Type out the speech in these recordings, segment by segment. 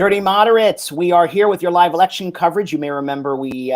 Dirty Moderates, we are here with your live election coverage. You may remember we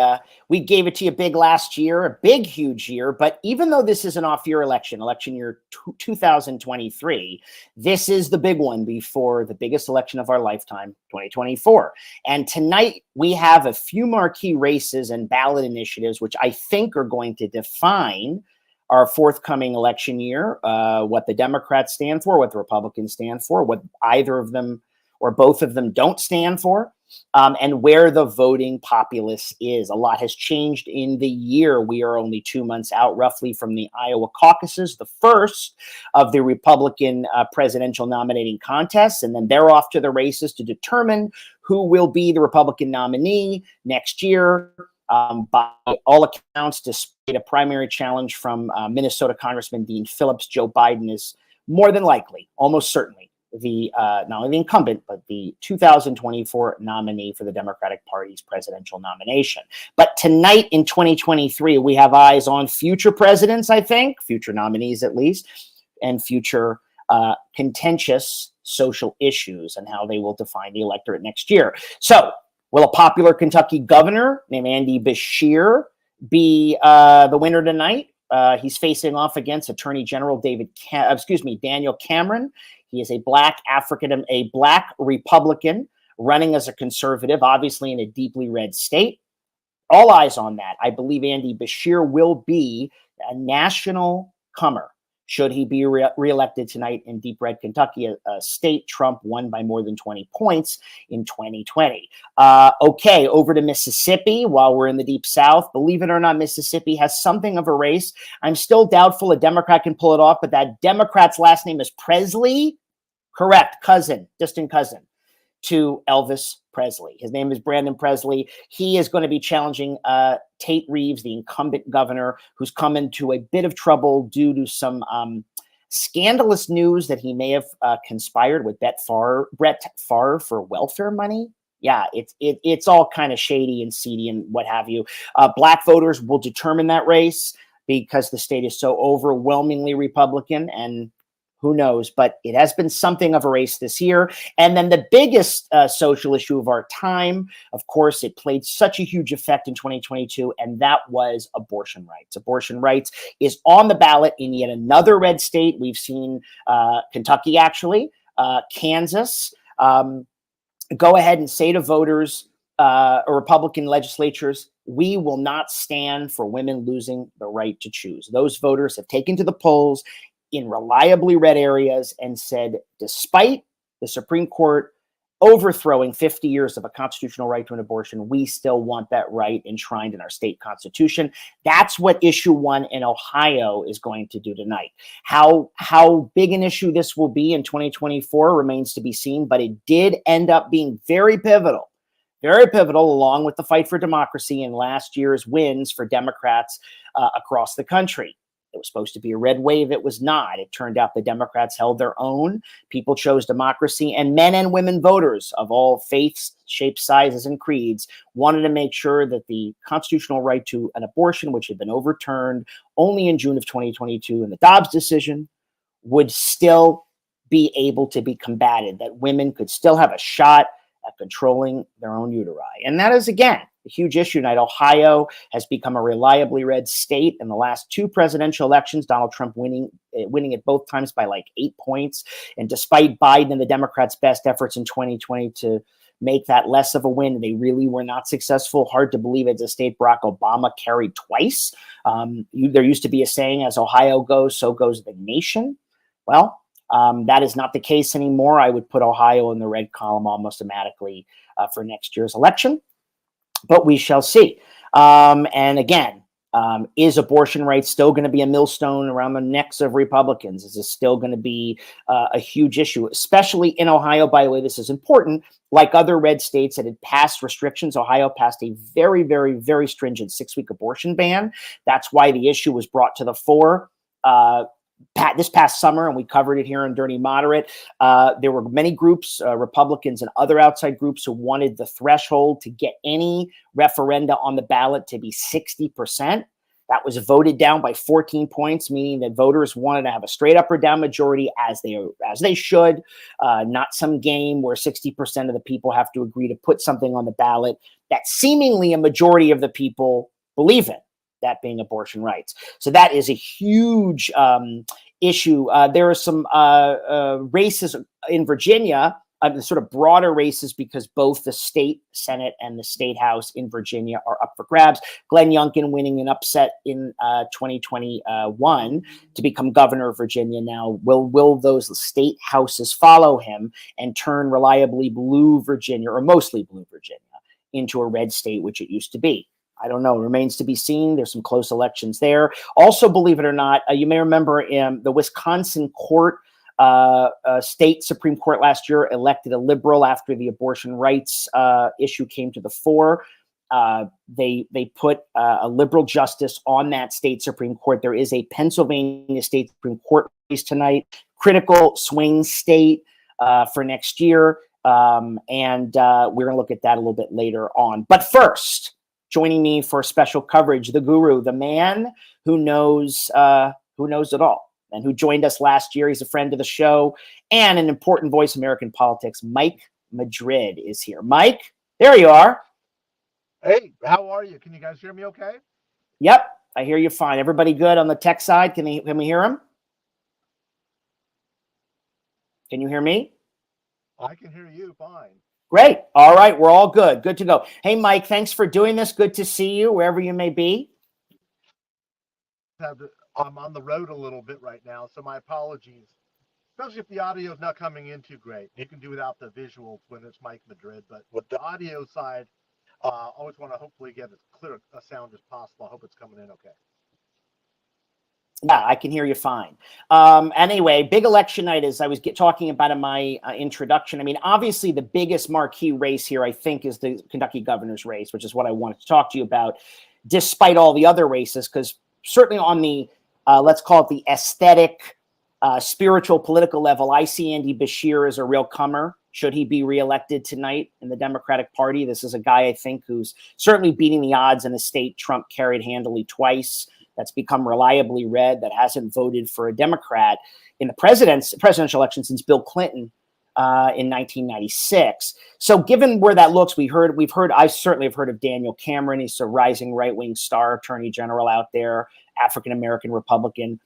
gave it to you big last year, a big, huge year. But even though this is an off-year election year 2023, this is the big one before the biggest election of our lifetime, 2024. And tonight we have a few marquee races and ballot initiatives, which I think are going to define our forthcoming election year, what the Democrats stand for, what the Republicans stand for, what either of them or both of them don't stand for, and where the voting populace is. A lot has changed in the year. We are only 2 months out, roughly, from the Iowa caucuses, the first of the Republican presidential nominating contests, and then they're off to the races to determine who will be the Republican nominee next year. By all accounts, despite a primary challenge from Minnesota Congressman Dean Phillips, Joe Biden is more than likely, almost certainly, the not only the incumbent, but the 2024 nominee for the Democratic Party's presidential nomination. But tonight in 2023, we have eyes on future presidents, I think, future nominees at least, and future contentious social issues and how they will define the electorate next year. So will a popular Kentucky governor named Andy Beshear be the winner tonight? He's facing off against Attorney General Daniel Cameron. He is a black Republican running as a conservative, obviously in a deeply red state. All eyes on that. I believe Andy Beshear will be a national comer should he be reelected tonight in deep red Kentucky, a state Trump won by more than 20 points in 2020. Okay, over to Mississippi while we're in the deep South. Believe it or not, Mississippi has something of a race. I'm still doubtful a Democrat can pull it off, but that Democrat's last name is Presley. Correct, distant cousin to Elvis Presley. His name is Brandon Presley. He is going to be challenging Tate Reeves, the incumbent governor, who's come into a bit of trouble due to some scandalous news that he may have conspired with Brett Favre for welfare money. Yeah, it's all kind of shady and seedy and what have you. Black voters will determine that race because the state is so overwhelmingly Republican, and who knows, but it has been something of a race this year. And then the biggest social issue of our time, of course, it played such a huge effect in 2022, and that was abortion rights. Abortion rights is on the ballot in yet another red state. We've seen Kentucky, actually, Kansas. Go ahead and say to voters or Republican legislatures, we will not stand for women losing the right to choose. Those voters have taken to the polls in reliably red areas and said, despite the Supreme Court overthrowing 50 years of a constitutional right to an abortion, we still want that right enshrined in our state constitution. That's what issue 1 in Ohio is going to do tonight. How big an issue this will be in 2024 remains to be seen, but it did end up being very pivotal along with the fight for democracy and last year's wins for Democrats across the country. It was supposed to be a red wave. It was not. It turned out the Democrats held their own. People chose democracy, and men and women voters of all faiths, shapes, sizes, and creeds wanted to make sure that the constitutional right to an abortion, which had been overturned only in June of 2022 in the Dobbs decision, would still be able to be combated, that women could still have a shot at controlling their own uteri. And that is, again, a huge issue tonight. Ohio has become a reliably red state in the last 2 presidential elections, Donald Trump winning it both times by like 8 points. And despite Biden and the Democrats' best efforts in 2020 to make that less of a win, they really were not successful. Hard to believe it's a state Barack Obama carried twice. There used to be a saying, as Ohio goes, so goes the nation. Well, that is not the case anymore. I would put Ohio in the red column almost automatically for next year's election, but we shall see. And again, is abortion rights still going to be a millstone around the necks of Republicans? Is this still going to be a huge issue, especially in Ohio? By the way, this is important. Like other red states that had passed restrictions, Ohio passed a very, very, very stringent 6-week abortion ban. That's why the issue was brought to the fore this past summer, and we covered it here on Dirty Moderate. There were many groups, Republicans and other outside groups, who wanted the threshold to get any referenda on the ballot to be 60%. That was voted down by 14 points, meaning that voters wanted to have a straight up or down majority, as they should, not some game where 60% of the people have to agree to put something on the ballot that seemingly a majority of the people believe in, that being abortion rights. So that is a huge issue. There are some races in Virginia, the sort of broader races, because both the state Senate and the state House in Virginia are up for grabs. Glenn Youngkin winning an upset in 2021 to become governor of Virginia. Now, will those state houses follow him and turn reliably blue Virginia, or mostly blue Virginia, into a red state, which it used to be? I don't know. It remains to be seen. There's some close elections there. Also, believe it or not, you may remember the Wisconsin court, state Supreme Court last year elected a liberal after the abortion rights issue came to the fore. They put a liberal justice on that state Supreme Court. There is a Pennsylvania state Supreme Court race tonight, critical swing state for next year. And we're going to look at that a little bit later on. But first, joining me for special coverage, the guru, the man who knows it all, and who joined us last year. He's a friend of the show and an important voice in American politics. Mike Madrid is here. Mike, there you are. Hey, how are you? Can you guys hear me okay? Yep, I hear you fine. Everybody good on the tech side? Can we hear him? Can you hear me? I can hear you fine. Great. All right, we're all good. Good to go. Hey, Mike, thanks for doing this. Good to see you wherever you may be. I'm on the road a little bit right now, so my apologies, especially if the audio is not coming in too great. You can do without the visuals when it's Mike Madrid, but with the audio side, I always want to hopefully get as clear a sound as possible. I hope it's coming in okay. Yeah, I can hear you fine. Anyway, big election night, as I was talking about in my introduction. I mean, obviously the biggest marquee race here, I think, is the Kentucky governor's race, which is what I wanted to talk to you about, despite all the other races, because certainly on the, let's call it the aesthetic, spiritual, political level, I see Andy Beshear as a real comer. Should he be reelected tonight in the Democratic Party? This is a guy, I think, who's certainly beating the odds in a state Trump carried handily twice, that's become reliably red, that hasn't voted for a Democrat in the presidential election since Bill Clinton in 1996. So given where that looks, I certainly have heard of Daniel Cameron. He's a rising right-wing star attorney general out there, African-American Republican.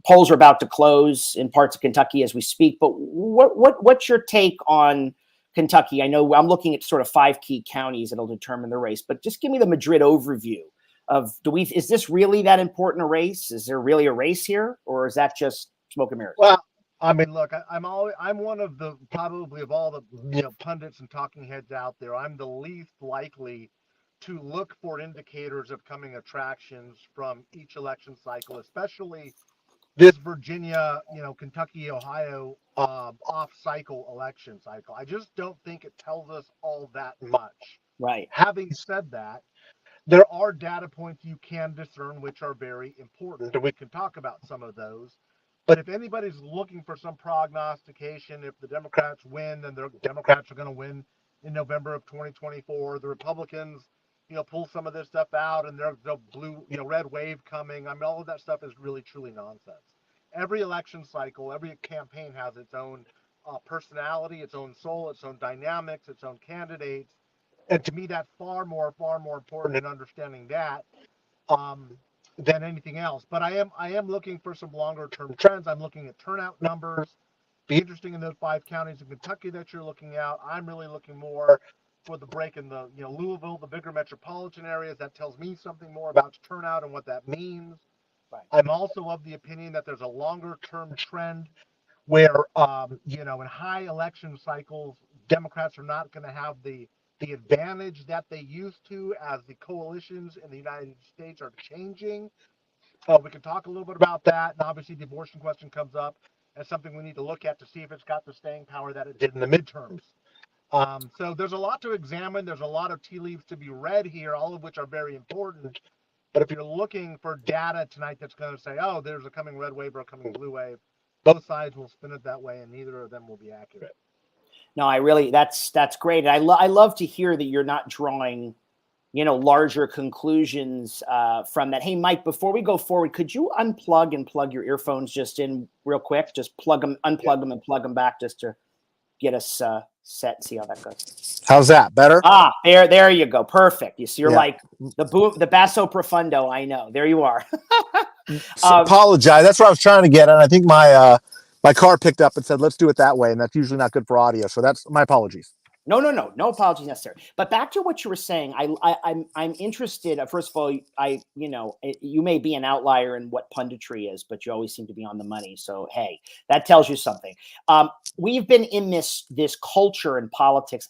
Polls are about to close in parts of Kentucky as we speak, but what's your take on Kentucky? I know I'm looking at sort of 5 key counties that'll determine the race, but just give me the Madrid overview of, is this really that important a race? Is there really a race here, or is that just smoke and mirrors? Well, I mean, look, I'm one of the, probably of all the pundits and talking heads out there, I'm the least likely to look for indicators of coming attractions from each election cycle, especially this Virginia, Kentucky, Ohio off-cycle election cycle. I just don't think it tells us all that much. Right. Having said that, there are data points you can discern which are very important, and we can talk about some of those. But if anybody's looking for some prognostication, if the Democrats win, then the Democrats are going to win in November of 2024. The Republicans, pull some of this stuff out, and there's the blue, red wave coming. I mean, all of that stuff is really, truly nonsense. Every election cycle, every campaign has its own personality, its own soul, its own dynamics, its own candidates. And to me, that's far more important in understanding that than anything else. But I am looking for some longer term trends. I'm looking at turnout numbers. Be interesting in those 5 counties in Kentucky that you're looking at. I'm really looking more for the break in the Louisville, the bigger metropolitan areas. That tells me something more about turnout and what that means. Right. I'm also of the opinion that there's a longer term trend where in high election cycles, Democrats are not going to have the advantage that they used to as the coalitions in the United States are changing. We can talk a little bit about that. And obviously the abortion question comes up as something we need to look at to see if it's got the staying power that it did in the midterms. So there's a lot to examine. There's a lot of tea leaves to be read here, all of which are very important. But if you're looking for data tonight that's going to say, oh, there's a coming red wave or a coming blue wave, both sides will spin it that way, and neither of them will be accurate. No, that's great. I love to hear that you're not drawing larger conclusions from that. Hey, Mike, before we go forward, could you unplug and plug your earphones just in real quick? Just plug them, unplug them, and plug them back just to get us set and see how that goes. How's that? Better? There you go. Perfect. You see, you're like the basso profundo. I know. There you are. Apologize. That's what I was trying to get. And I think my car picked up and said, let's do it that way. And that's usually not good for audio. So that's my apologies. No apologies necessary. But back to what you were saying, I'm interested. First of all, you may be an outlier in what punditry is, but you always seem to be on the money. So hey, that tells you something. We've been in this culture in politics.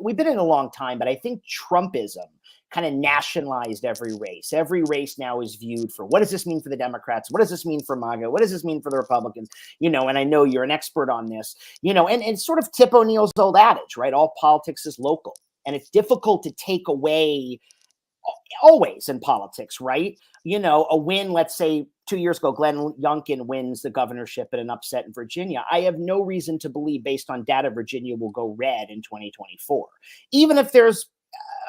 We've been in a long time, but I think Trumpism kind of nationalized every race. Every race now is viewed for, what does this mean for the Democrats? What does this mean for MAGA? What does this mean for the Republicans? And I know you're an expert on this, and sort of Tip O'Neill's old adage, right? All politics is local. And it's difficult to take away always in politics, right? A win, let's say 2 years ago, Glenn Youngkin wins the governorship at an upset in Virginia. I have no reason to believe, based on data, Virginia will go red in 2024. Even if there's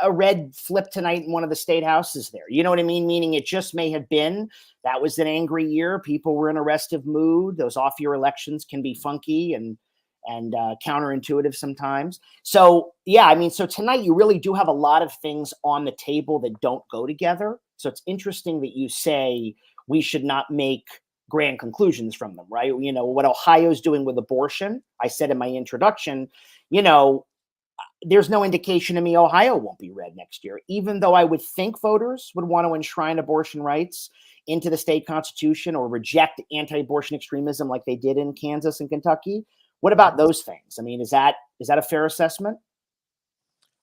a red flip tonight in one of the state houses there. You know what I mean? Meaning it just may have been, that was an angry year. People were in a restive mood. Those off-year elections can be funky and counterintuitive sometimes. So, so tonight you really do have a lot of things on the table that don't go together. So it's interesting that you say we should not make grand conclusions from them, right? What Ohio's doing with abortion, I said in my introduction, there's no indication to me Ohio won't be red next year, even though I would think voters would want to enshrine abortion rights into the state constitution or reject anti-abortion extremism like they did in Kansas and Kentucky. What about those things? I mean, is that a fair assessment?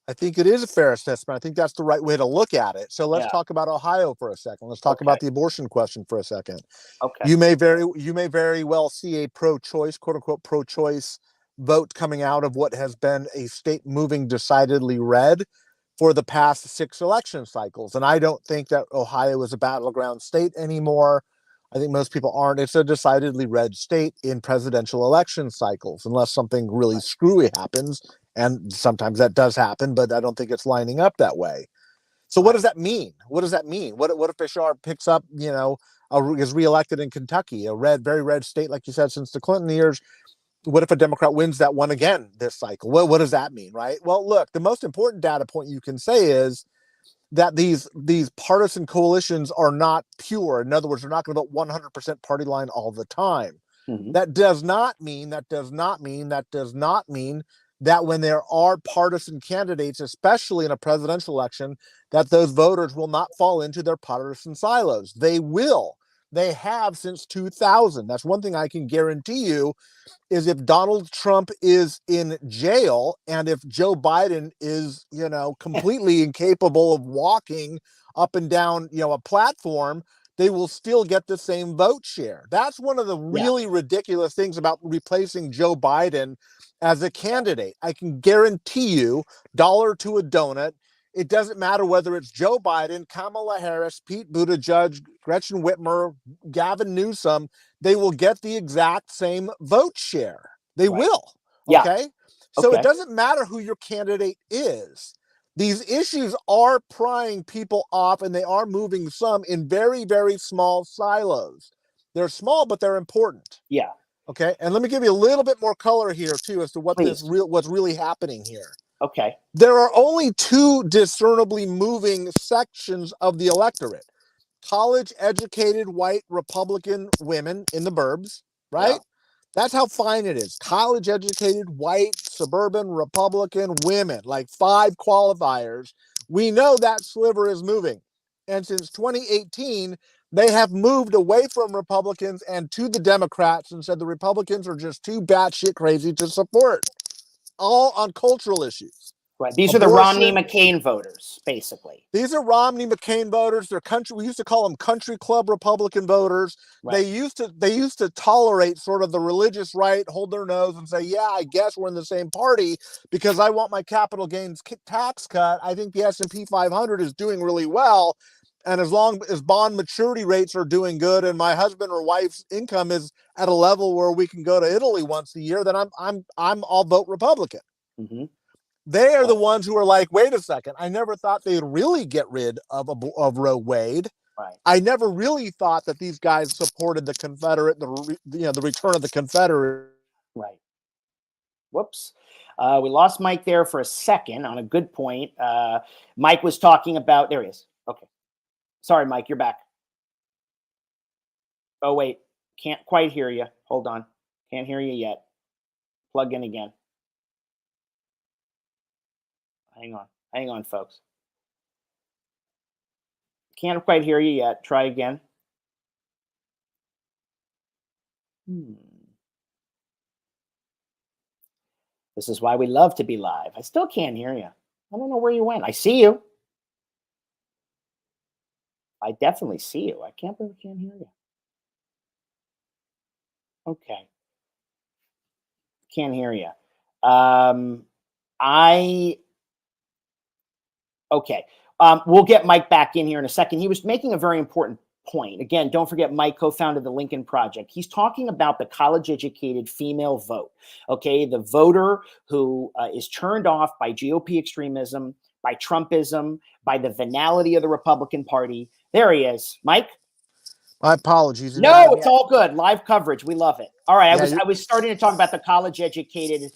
I think it is a fair assessment. I think that's the right way to look at it. So let's talk about Ohio for a second. Let's talk about the abortion question for a second. Okay. You may very well see a pro-choice, quote unquote, pro-choice vote coming out of what has been a state moving decidedly red for the past 6 election cycles. And I don't think that Ohio is a battleground state anymore. I think most people aren't. It's a decidedly red state in presidential election cycles, unless something really screwy happens. And sometimes that does happen, but I don't think it's lining up that way. So what does that mean? What if Bashar picks up, is reelected in Kentucky, a very red state, like you said, since the Clinton years? What if a Democrat wins that one again this cycle? What does that mean, right? Well, look, the most important data point you can say is that these partisan coalitions are not pure. In other words, they're not going to vote 100% party line all the time. Mm-hmm. That does not mean that when there are partisan candidates, especially in a presidential election, that those voters will not fall into their partisan silos. They will. They have since 2000. That's one thing I can guarantee you, is if Donald Trump is in jail and if Joe Biden is, completely incapable of walking up and down, a platform, they will still get the same vote share. That's one of the really ridiculous things about replacing Joe Biden as a candidate. I can guarantee you, dollar to a donut, it doesn't matter whether it's Joe Biden, Kamala Harris, Pete Buttigieg, Gretchen Whitmer, Gavin Newsom, they will get the exact same vote share. They will. Okay? So it doesn't matter who your candidate is. These issues are prying people off, and they are moving some in very, very small silos. They're small, but they're important. Yeah. Okay? And let me give you a little bit more color here, too, as to what's really happening here. Okay. There are only 2 discernibly moving sections of the electorate. College-educated white Republican women in the burbs, right? Yeah. That's how fine it is. College-educated white suburban Republican women, like 5 qualifiers. We know that sliver is moving. And since 2018, they have moved away from Republicans and to the Democrats and said the Republicans are just too batshit crazy to support. All on cultural issues. Right. These are the Romney McCain voters, basically. These are Romney McCain voters. They're we used to call them country club Republican voters. Right. They used to tolerate sort of the religious right, hold their nose and say, yeah, I guess we're in the same party because I want my capital gains tax cut. I think the S&P 500 is doing really well. And as long as bond maturity rates are doing good and my husband or wife's income is at a level where we can go to Italy once a year, then I'll vote Republican. Mm-hmm. They are the ones who are like, wait a second, I never thought they'd really get rid of Roe Wade. Right. I never really thought that these guys supported the Confederate, the return of the Confederate. Right. Whoops. We lost Mike there for a second on a good point. Mike was talking about, there he is. Okay. Sorry, Mike, you're back. Oh, wait. Can't quite hear you. Hold on. Can't hear you yet. Plug in again. Hang on, folks. Can't quite hear you yet. Try again. This is why we love to be live. I still can't hear you. I don't know where you went. I see you. I definitely see you. I can't believe I can't hear you. Okay. Can't hear you. Okay. We'll get Mike back in here in a second. He was making a very important point. Again, don't forget Mike co-founded the Lincoln Project. He's talking about the college-educated female vote. Okay, the voter who is turned off by GOP extremism, by Trumpism, by the venality of the Republican Party. There he is, Mike. My apologies. No, it's all good. Live coverage. We love it. All right. I was starting to talk about the college-educated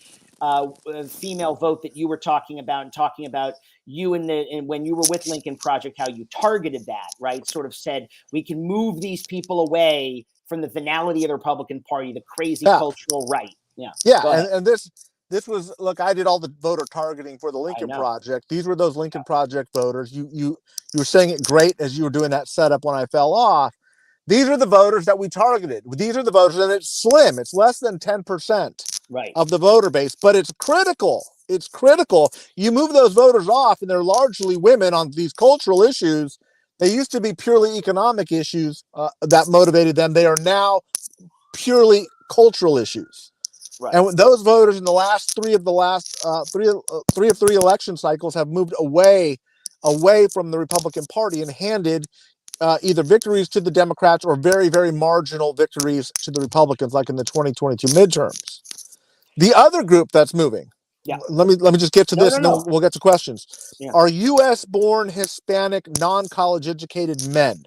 female vote that you were talking about, and talking about you and when you were with Lincoln Project, how you targeted that, right? Sort of said, we can move these people away from the venality of the Republican Party, the crazy cultural right. Yeah. Yeah. And this was, look, I did all the voter targeting for the Lincoln Project. These were those Lincoln Project voters. You were saying it great as you were doing that setup when I fell off. These are the voters that we targeted. These are the voters, and it's slim. It's less than 10% of the voter base, but it's critical. It's critical. You move those voters off, and they're largely women on these cultural issues. They used to be purely economic issues that motivated them. They are now purely cultural issues. Right. And those voters in the last three election cycles have moved away from the Republican Party and handed either victories to the Democrats or very, very marginal victories to the Republicans, like in the 2022 midterms. The other group that's moving, let me just get to this, and then we'll get to questions, are U.S.-born Hispanic, non-college educated men.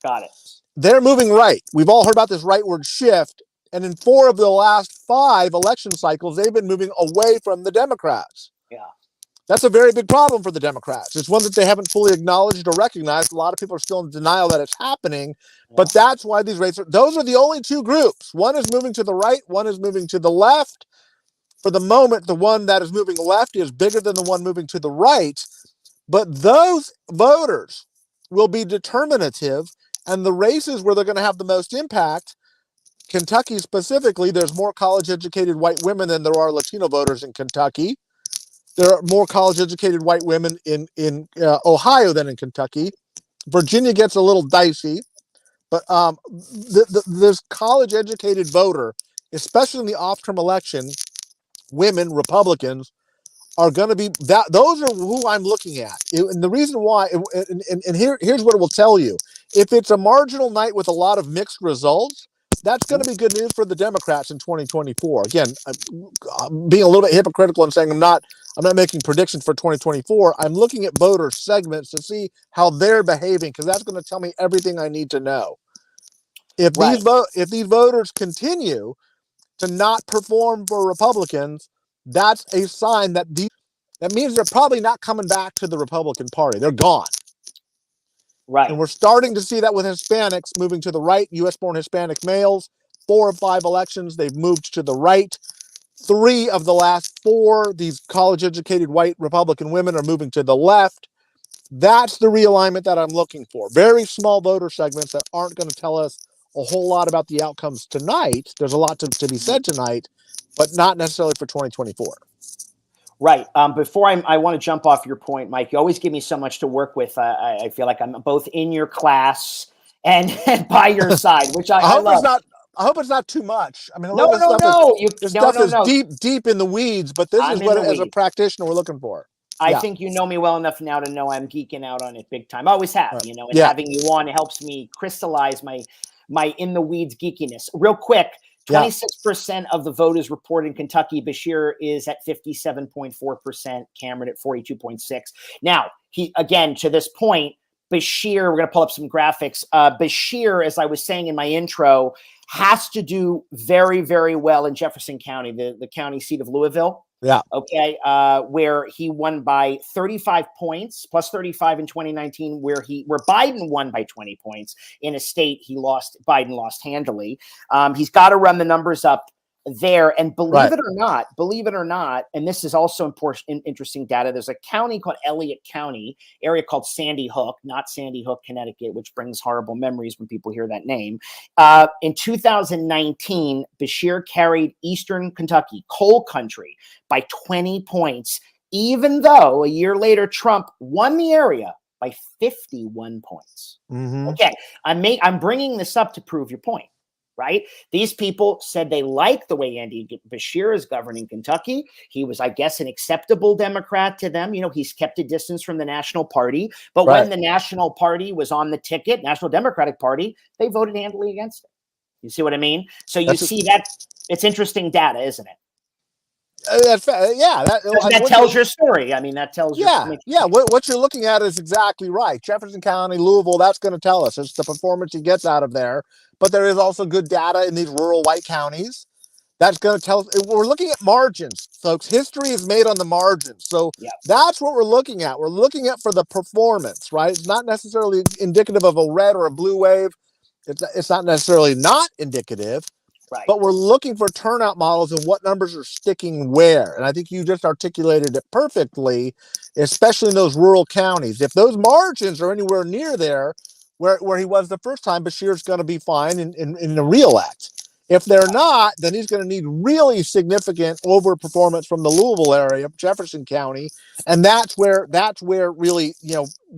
Got it. They're moving right. We've all heard about this rightward shift, and in 4 of the last 5 election cycles, they've been moving away from the Democrats. Yeah. That's a very big problem for the Democrats. It's one that they haven't fully acknowledged or recognized. A lot of people are still in denial that it's happening, but that's why these rates those are the only 2 groups. One is moving to the right, one is moving to the left. For the moment, the one that is moving left is bigger than the one moving to the right, but those voters will be determinative, and the races where they're going to have the most impact, Kentucky specifically, there's more college-educated white women than there are Latino voters in Kentucky. There are more college-educated white women in Ohio than in Kentucky. Virginia gets a little dicey, but this college-educated voter, especially in the off-term election, women, Republicans, are going to be that. Those are who I'm looking at, and the reason why. And here's what it will tell you: if it's a marginal night with a lot of mixed results, that's going to be good news for the Democrats in 2024. Again, I'm being a little bit hypocritical and saying I'm not making predictions for 2024. I'm looking at voter segments to see how they're behaving, because that's going to tell me everything I need to know. If these voters continue to not perform for Republicans, that's a sign that that means they're probably not coming back to the Republican Party. They're gone. Right. And we're starting to see that with Hispanics moving to the right, U.S.-born Hispanic males. 4 of 5 elections, they've moved to the right. 3 of the last 4, these college-educated white Republican women are moving to the left. That's the realignment that I'm looking for. Very small voter segments that aren't going to tell us a whole lot about the outcomes tonight. There's a lot to be said tonight, but not necessarily for 2024. Right. Before I want to jump off your point, Mike, you always give me so much to work with. I feel like I'm both in your class and by your side, which I love. I hope it's not too much. I mean, this stuff is deep in the weeds, but this is what, as a practitioner, we're looking for. I think you know me well enough now to know I'm geeking out on it big time. I always have, and having you on helps me crystallize my in the weeds geekiness. Real quick, 26% of the vote is reported in Kentucky. Bashir is at 57.4%, Cameron at 42.6%. Now, he, again, to this point, Bashir, we're going to pull up some graphics. Bashir, as I was saying in my intro, has to do very, very well in Jefferson County, the county seat of Louisville. Yeah. Okay. Where he won by 35 points, plus 35 in 2019, where Biden won by 20 points in a state Biden lost handily. He's got to run the numbers up there. And believe it or not, and this is also important, interesting data. There's a county called Elliott County, area called Sandy Hook, not Sandy Hook, Connecticut, which brings horrible memories when people hear that name. In 2019, Bashir carried Eastern Kentucky, coal country, by 20 points, even though a year later, Trump won the area by 51 points. Mm-hmm. Okay. I'm bringing this up to prove your point. Right? These people said they like the way Andy Bashir is governing Kentucky. He was, I guess, an acceptable Democrat to them. You know, he's kept a distance from the National Party. But when the National Party was on the ticket, National Democratic Party, they voted handily against it. You see what I mean? So you see that it's interesting data, isn't it? That tells your story. I mean, that tells what you're looking at is exactly right. Jefferson County, Louisville, that's going to tell us. It's the performance he gets out of there. But there is also good data in these rural white counties. That's going to tell us. We're looking at margins, folks. History is made on the margins. So that's what we're looking at. We're looking at for the performance, right? It's not necessarily indicative of a red or a blue wave. It's not necessarily not indicative. Right. But we're looking for turnout models and what numbers are sticking where. And I think you just articulated it perfectly, especially in those rural counties. If those margins are anywhere near there, where he was the first time, Bashir's going to be fine in the re-elect. If they're not, then he's going to need really significant overperformance from the Louisville area, Jefferson County. And that's where really,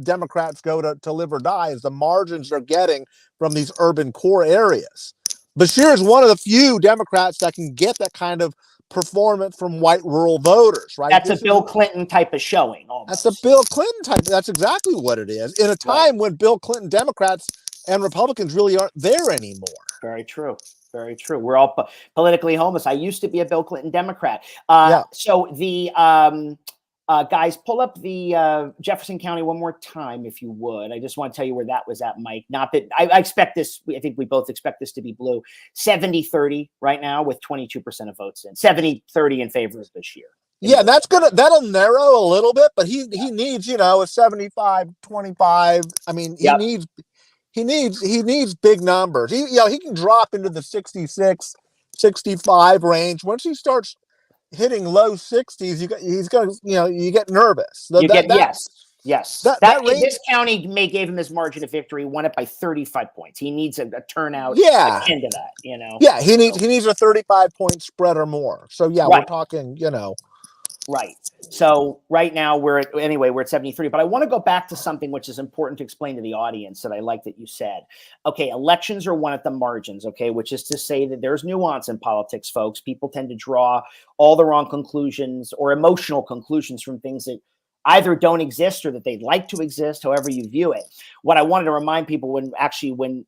Democrats go to live or die, is the margins they're getting from these urban core areas. Bashir is one of the few Democrats that can get that kind of performance from white rural voters, right? That's a Bill Clinton type of showing. Almost. That's a Bill Clinton type. That's exactly what it is. In a time when Bill Clinton Democrats and Republicans really aren't there anymore. Very true. Very true. We're all politically homeless. I used to be a Bill Clinton Democrat. So the guys, pull up the Jefferson County one more time, if you would. I just want to tell you where that was at, Mike. Not that I expect this. I think we both expect this to be blue. 70-30 right now with 22% of votes in. 70-30 in favor of Bashir. Yeah, that'll narrow a little bit, but he needs, a 75-25. I mean, he needs big numbers. He can drop into the 66, 65 range. Once he starts hitting low 60s, you get nervous. Yes. This county gave him his margin of victory, won it by 35 points. He needs a turnout akin to that, Yeah, he needs a 35-point spread or more. So we're talking, Right. So right now we're at 73, but I want to go back to something which is important to explain to the audience that I like that you said. Okay, elections are won at the margins, okay, which is to say that there's nuance in politics, folks. People tend to draw all the wrong conclusions or emotional conclusions from things that either don't exist or that they'd like to exist, however you view it. What I wanted to remind people when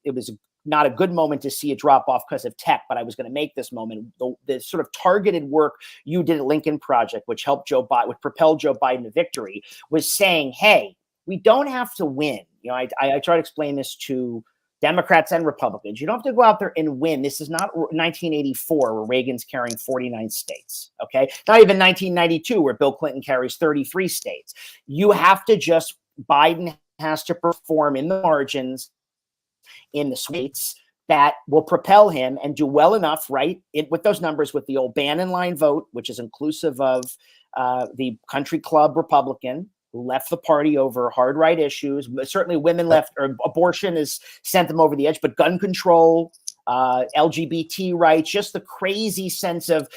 it was not a good moment to see a drop off because of tech, but I was going to make this moment. The sort of targeted work you did at Lincoln Project, which helped which propelled Joe Biden to victory, was saying, hey, we don't have to win. I try to explain this to Democrats and Republicans. You don't have to go out there and win. This is not 1984 where Reagan's carrying 49 states. Okay. Not even 1992 where Bill Clinton carries 33 states. Biden has to perform in the margins, in the states that will propel him and do well enough, with those numbers, with the old Bannon line vote, which is inclusive of the country club Republican who left the party over hard right issues. Certainly women left, or abortion has sent them over the edge, but gun control, LGBT rights, just the crazy sense of,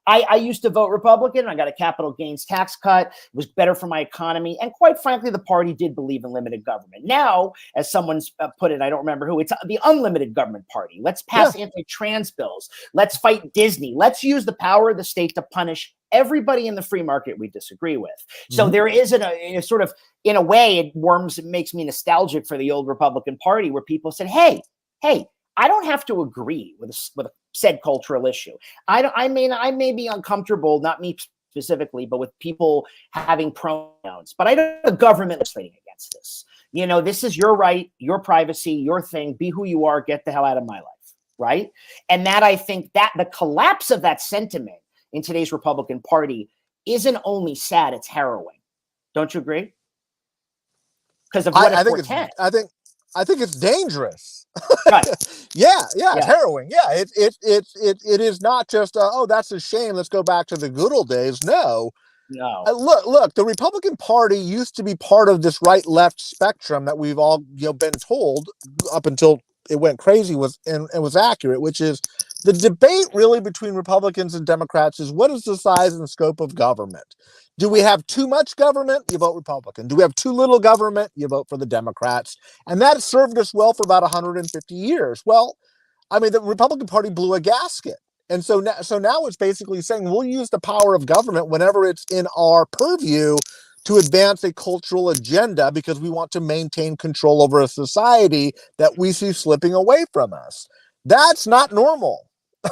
I used to vote Republican. I got a capital gains tax cut. It was better for my economy. And quite frankly, the party did believe in limited government. Now, as someone's put it, I don't remember who, it's the unlimited government party. Let's pass anti-trans bills. Let's fight Disney. Let's use the power of the state to punish everybody in the free market we disagree with. So there is in a way, it makes me nostalgic for the old Republican Party where people said, hey, I don't have to agree with a said cultural issue. I may be uncomfortable, not me specifically, but with people having pronouns. But I don't have the government legislating against this. This is your right, your privacy, your thing. Be who you are. Get the hell out of my life, right? And that, I think that the collapse of that sentiment in today's Republican Party isn't only sad, it's harrowing. Don't you agree? Because of what it portends. I think it's dangerous. Right. Yeah, it's harrowing. Yeah, it is not just oh, that's a shame, let's go back to the good old days. No. Look, the Republican Party used to be part of this right-left spectrum that we've all been told up until it went crazy was accurate, which is the debate really between Republicans and Democrats is what is the size and scope of government? Do we have too much government? You vote Republican. Do we have too little government? You vote for the Democrats. And that served us well for about 150 years. Well, I mean, the Republican Party blew a gasket. And so now it's basically saying we'll use the power of government whenever it's in our purview to advance a cultural agenda because we want to maintain control over a society that we see slipping away from us. That's not normal.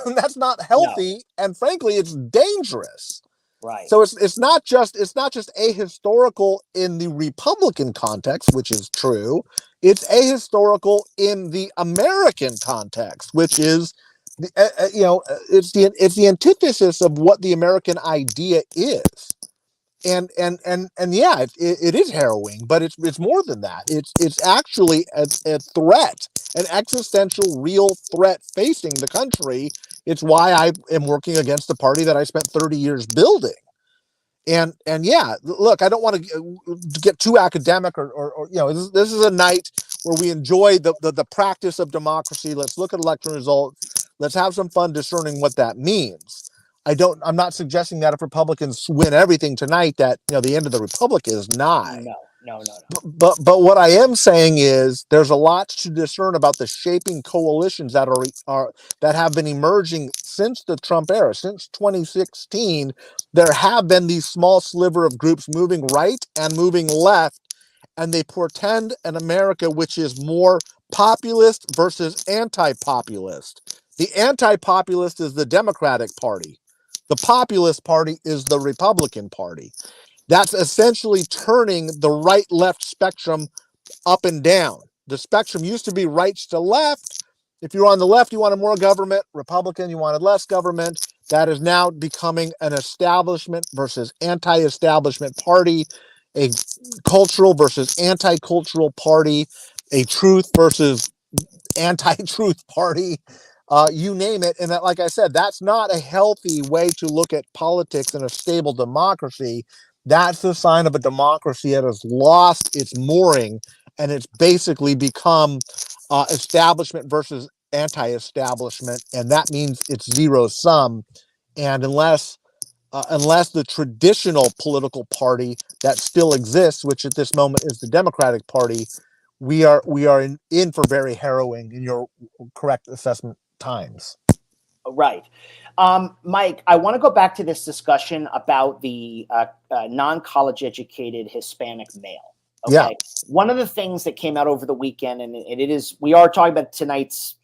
That's not healthy. No. And frankly, it's dangerous. Right. So it's not just ahistorical in the Republican context, which is true. It's ahistorical in the American context, which is it's the antithesis of what the American idea is. And yeah, it is harrowing, but it's more than that. It's actually a threat, an existential, real threat facing the country. It's why I am working against the party that I spent 30 years building. And yeah, look, I don't want to get too academic or this is a night where we enjoy the practice of democracy. Let's look at election results. Let's have some fun discerning what that means. I'm not suggesting that if Republicans win everything tonight that the end of the republic is nigh. No. But what I am saying is there's a lot to discern about the shaping coalitions that that have been emerging since the Trump era, since 2016. There have been these small sliver of groups moving right and moving left, and they portend an America which is more populist versus anti-populist. The anti-populist is the Democratic Party. The populist party is the Republican Party. That's essentially turning the right-left spectrum up and down. The spectrum used to be rights to left. If you're on the left, you wanted more government. Republican, you wanted less government. That is now becoming an establishment versus anti-establishment party, a cultural versus anti-cultural party, a truth versus anti-truth party. You name it. And that, like I said, that's not a healthy way to look at politics in a stable democracy. That's the sign of a democracy that has lost its mooring and it's basically become establishment versus anti-establishment. And that means it's zero sum. And unless the traditional political party that still exists, which at this moment is the Democratic Party, we are in for very harrowing, in your correct assessment, times. Right. Mike, I want to go back to this discussion about the non-college educated Hispanic male. Okay. Yeah. One of the things that came out over the weekend, and we are talking about tonight's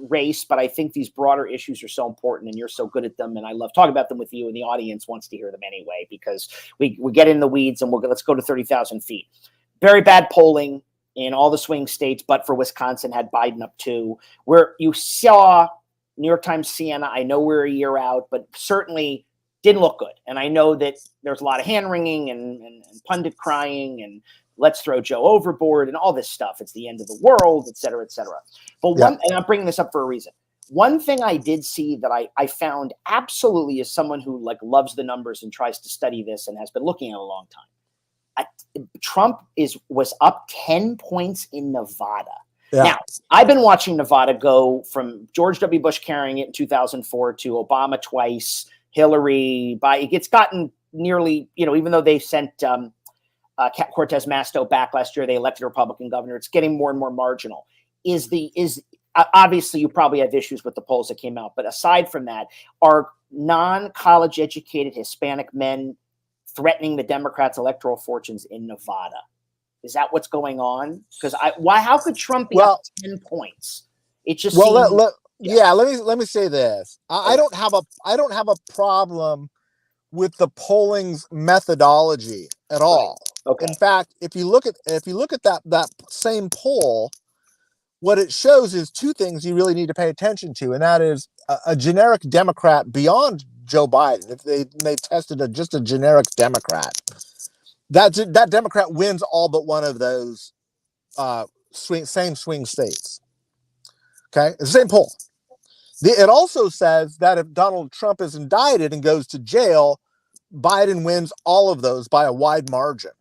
race, but I think these broader issues are so important and you're so good at them. And I love talking about them with you, and the audience wants to hear them anyway, because we get in the weeds and let's go to 30,000 feet. Very bad polling in all the swing states, but for Wisconsin had Biden up 2, where you saw New York Times, Siena. I know we're a year out, but certainly didn't look good. And I know that there's a lot of hand wringing and pundit crying and let's throw Joe overboard and all this stuff. It's the end of the world, et cetera, et cetera. But and I'm bringing this up for a reason. One thing I did see that I found absolutely, as someone who loves the numbers and tries to study this and has been looking at it a long time, Trump was up 10 points in Nevada. Yeah. Now, I've been watching Nevada go from George W. Bush carrying it in 2004 to Obama twice, Hillary. It's gotten nearly, even though they sent Cortez Masto back last year, they elected a Republican governor. It's getting more and more marginal. Obviously, you probably have issues with the polls that came out, but aside from that, are non-college educated Hispanic men threatening the Democrats' electoral fortunes in Nevada? Is that what's going on? Because how could Trump be up 10 points It just Well, seems. let me say this. I don't have a problem with the polling's methodology at all. Okay. In fact, if you look at that same poll, what it shows is two things you really need to pay attention to, and that is a generic Democrat beyond Joe Biden. If they tested just a generic Democrat, that Democrat wins all but one of those same swing states. Okay, the same poll. It also says that if Donald Trump is indicted and goes to jail, Biden wins all of those by a wide margin.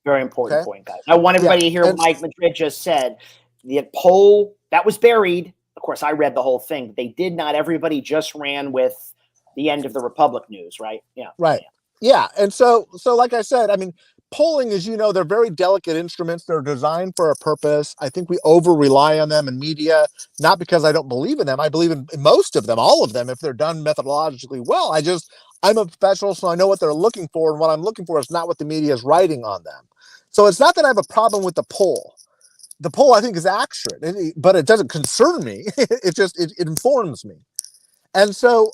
Very important point, guys. I want everybody to hear what Mike Madrid just said. The poll that was buried. Of course, I read the whole thing. They did not. Everybody just ran with the end of the Republic news, right? Yeah. Right. Yeah. And so like I said, I mean, polling, as you know, they're very delicate instruments. They're designed for a purpose. I think we over rely on them in media, not because I don't believe in them. I believe in most of them, all of them, if they're done methodologically well. I'm a professional, so I know what they're looking for, and what I'm looking for is not what the media is writing on them. So it's not that I have a problem with the poll. The poll, I think, is accurate, but it doesn't concern me. It informs me. And so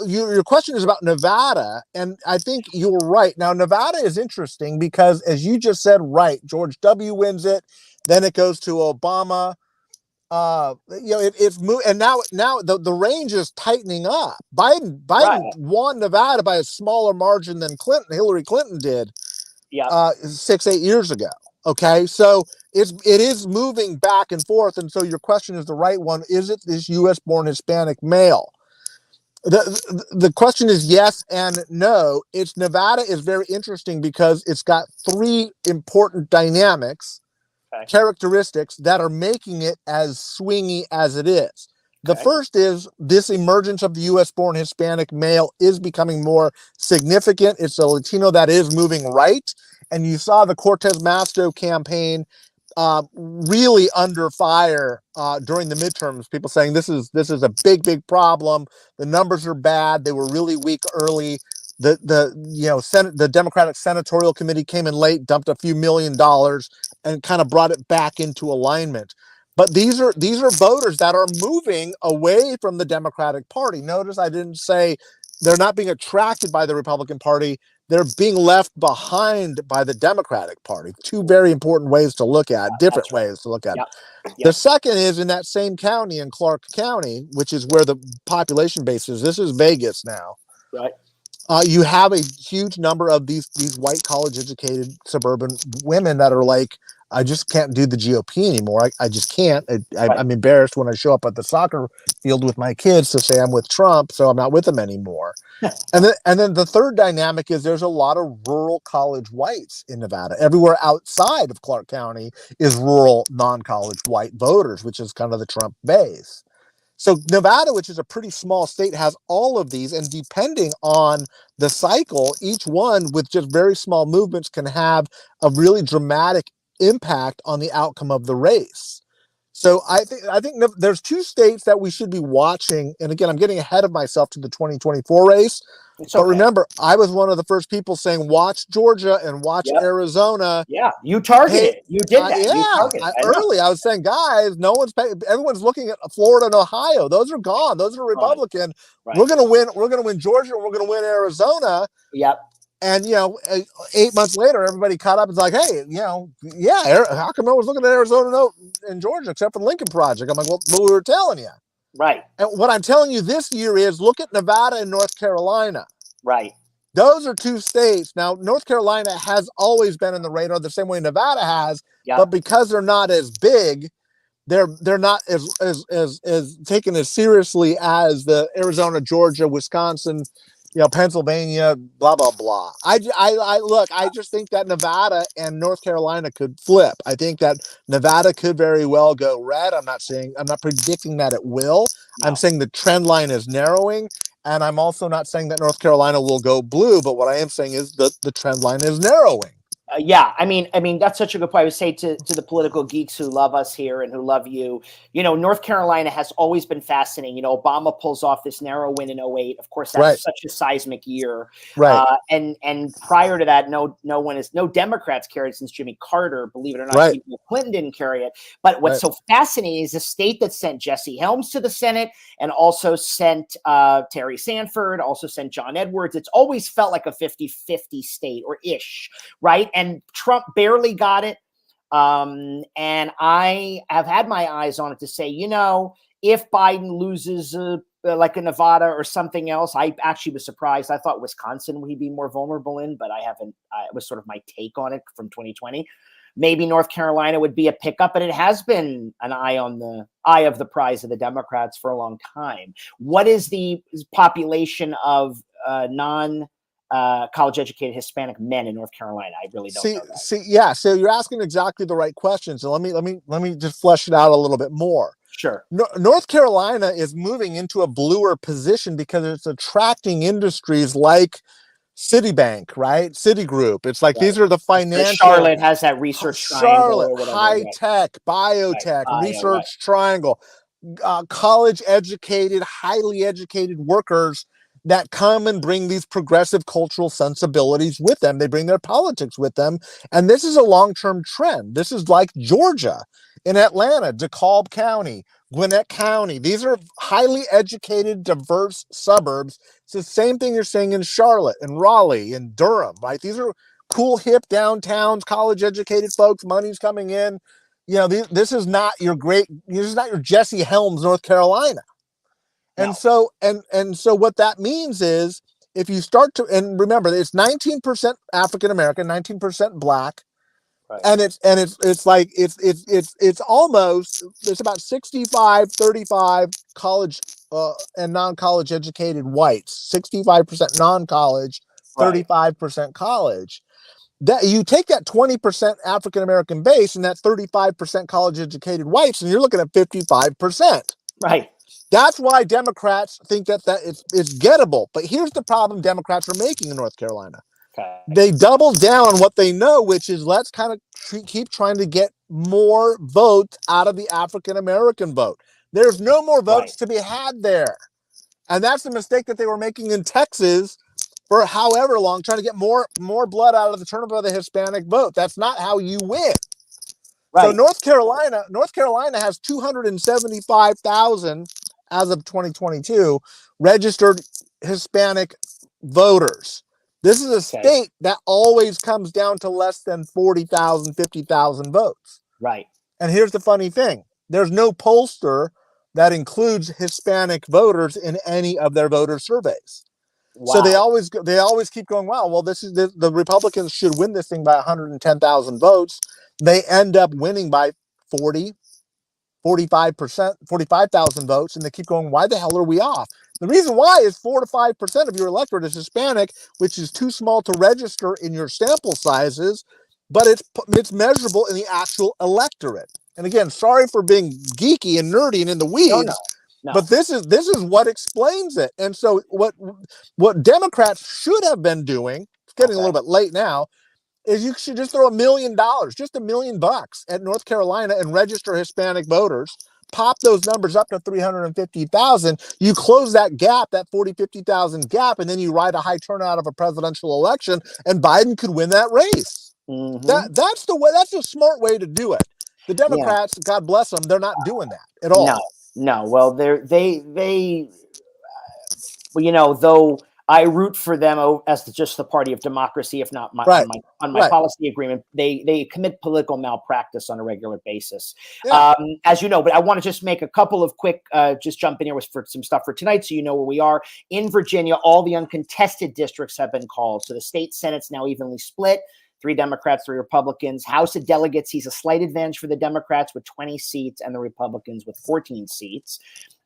your question is about Nevada, and I think you're right. Now, Nevada is interesting because, as you just said, right, George W. wins it, then it goes to Obama. It's moved, and now the range is tightening up. Biden won Nevada by a smaller margin than Hillary Clinton did. 6-8 years ago. Okay, so it is moving back and forth, and so your question is the right one. Is it this U.S. born Hispanic male? The question is yes and no. Nevada is very interesting because it's got three important dynamics, characteristics that are making it as swingy as it is. The first is this emergence of the U.S. born Hispanic male is becoming more significant. It's a Latino that is moving right. And you saw the Cortez Masto campaign really under fire during the midterms. People saying this is a big problem. The numbers are bad. They were really weak early. The Democratic Senatorial Committee came in late, dumped a few $1 million, and kind of brought it back into alignment. But these are voters that are moving away from the Democratic Party. Notice I didn't say they're not being attracted by the Republican Party. They're being left behind by the Democratic Party. Two very important ways to look at, different ways to look at. The second is in that same county, in Clark County, which is where the population base is. This is Vegas now. Right. You have a huge number of these white college-educated suburban women that are like, I just can't do the GOP anymore. I just can't. I'm embarrassed when I show up at the soccer field with my kids to say I'm with Trump, so I'm not with them anymore. And then the third dynamic is there's a lot of rural college whites in Nevada. Everywhere outside of Clark County is rural non-college white voters, which is kind of the Trump base. So Nevada, which is a pretty small state, has all of these, and depending on the cycle, each one with just very small movements can have a really dramatic impact on the outcome of the race. So I think there's two states that we should be watching. And again, I'm getting ahead of myself to the 2024 race. But remember, I was one of the first people saying, watch Georgia and watch Arizona. Yeah, you targeted. You did that. I was saying, guys, everyone's looking at Florida and Ohio. Those are gone. Those are Republican. Right. We're going to win. We're going to win Georgia. And we're going to win Arizona. Yep. And, 8 months later, everybody caught up and was like, hey, how come no one's looking at Arizona and Georgia except for the Lincoln Project? I'm like, well, we were telling you. Right. And what I'm telling you this year is look at Nevada and North Carolina. Right. Those are two states. Now, North Carolina has always been in the radar the same way Nevada has, but because they're not as big, they're not as taken as seriously as the Arizona, Georgia, Wisconsin, Pennsylvania, blah, blah, blah. I just think that Nevada and North Carolina could flip. I think that Nevada could very well go red. I'm not predicting that it will. No. I'm saying the trend line is narrowing. And I'm also not saying that North Carolina will go blue. But what I am saying is that the trend line is narrowing. Yeah, I mean, that's such a good point. I would say to the political geeks who love us here and who love you, North Carolina has always been fascinating. Obama pulls off this narrow win in '08. Of course, that's Right. such a seismic year. Right. And prior to that, no Democrats carried since Jimmy Carter. Believe it or not, Right. even Clinton didn't carry it. But what's Right. so fascinating is a state that sent Jesse Helms to the Senate and also sent Terry Sanford, also sent John Edwards. It's always felt like a 50-50 state or ish, right? And Trump barely got it. And I have had my eyes on it to say, if Biden loses like a Nevada or something else, I actually was surprised. I thought Wisconsin would be more vulnerable in, but it was sort of my take on it from 2020. Maybe North Carolina would be a pickup, but it has been an eye of the prize of the Democrats for a long time. What is the population of college educated Hispanic men in North Carolina? I really don't know that. Yeah. So you're asking exactly the right questions. So let me just flesh it out a little bit more. Sure. North Carolina is moving into a bluer position because it's attracting industries like Citibank, right? Citigroup. It's like these are the financial. Charlotte has that research triangle or whatever. High tech, biotech, research triangle, college educated, highly educated workers that come and bring these progressive cultural sensibilities with them. They bring their politics with them. And this is a long-term trend. This is like Georgia, in Atlanta, DeKalb County, Gwinnett County. These are highly educated, diverse suburbs. It's the same thing you're saying in Charlotte and Raleigh and Durham, right? These are cool, hip downtowns, college educated folks, money's coming in. This is not your Jesse Helms, North Carolina. And so what that means is if you start to, and remember, it's 19% African American, 19% Black, right. and it's about 65-35 college and non-college educated whites, 65% non-college, 35% college. That you take that 20% African American base and that 35% college educated whites, and you're looking at 55%. Right. That's why Democrats think that it's gettable. But here's the problem Democrats are making in North Carolina. Okay. They double down on what they know, which is let's kind of keep trying to get more votes out of the African-American vote. There's no more votes to be had there. And that's the mistake that they were making in Texas for however long, trying to get more blood out of the turnover of the Hispanic vote. That's not how you win. Right. So North Carolina has 275,000 as of 2022 registered Hispanic voters. This is a state that always comes down to less than 40,000, 50,000 votes. Right. And here's the funny thing. There's no pollster that includes Hispanic voters in any of their voter surveys. Wow. So they always keep going, wow, well, this is the Republicans should win this thing by 110,000 votes. They end up winning by 45,000 votes, and they keep going, why the hell are we off? The reason why is 4 to 5% of your electorate is Hispanic, which is too small to register in your sample sizes, but it's measurable in the actual electorate. And again, sorry for being geeky and nerdy and in the weeds, no. But this is what explains it. And so what Democrats should have been doing, it's getting a little bit late now, is you should just throw $1 million, just $1 million at North Carolina and register Hispanic voters, pop those numbers up to 350,000. You close that gap, that 50,000 gap, and then you ride a high turnout of a presidential election, and Biden could win that race. Mm-hmm. That's the way. That's a smart way to do it. The Democrats, God bless them, they're not doing that at all. No. Well, though I root for them as just the party of democracy, if not on my policy agreement. They commit political malpractice on a regular basis, as you know. But I want to just make a couple of quick, just jump in here for some stuff for tonight, so you know where we are. In Virginia, all the uncontested districts have been called, so the state Senate's now evenly split. 3 Democrats, 3 Republicans. House of Delegates, he's a slight advantage for the Democrats with 20 seats and the Republicans with 14 seats.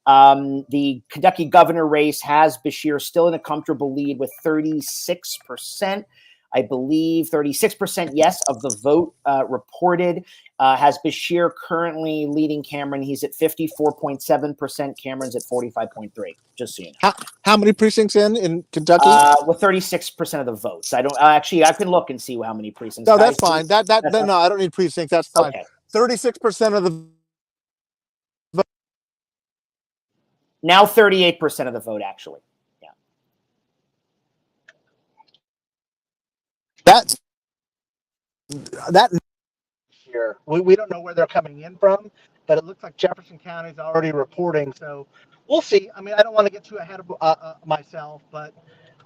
The Kentucky governor race has Beshear still in a comfortable lead with 36%. I believe 36% yes of the vote reported. Has Bashir currently leading Cameron? He's at 54.7%. Cameron's at 45.3%. Just so you know. How many precincts in Kentucky? With 36% of the votes. I don't actually. I can look and see how many precincts. No, that's fine. No, I don't need precincts. That's fine. Okay. 36% of the vote. Now 38% of the vote, actually. Yeah. That Here, we don't know where they're coming in from, but it looks like Jefferson County is already reporting. So we'll see. I mean, I don't want to get too ahead of myself, but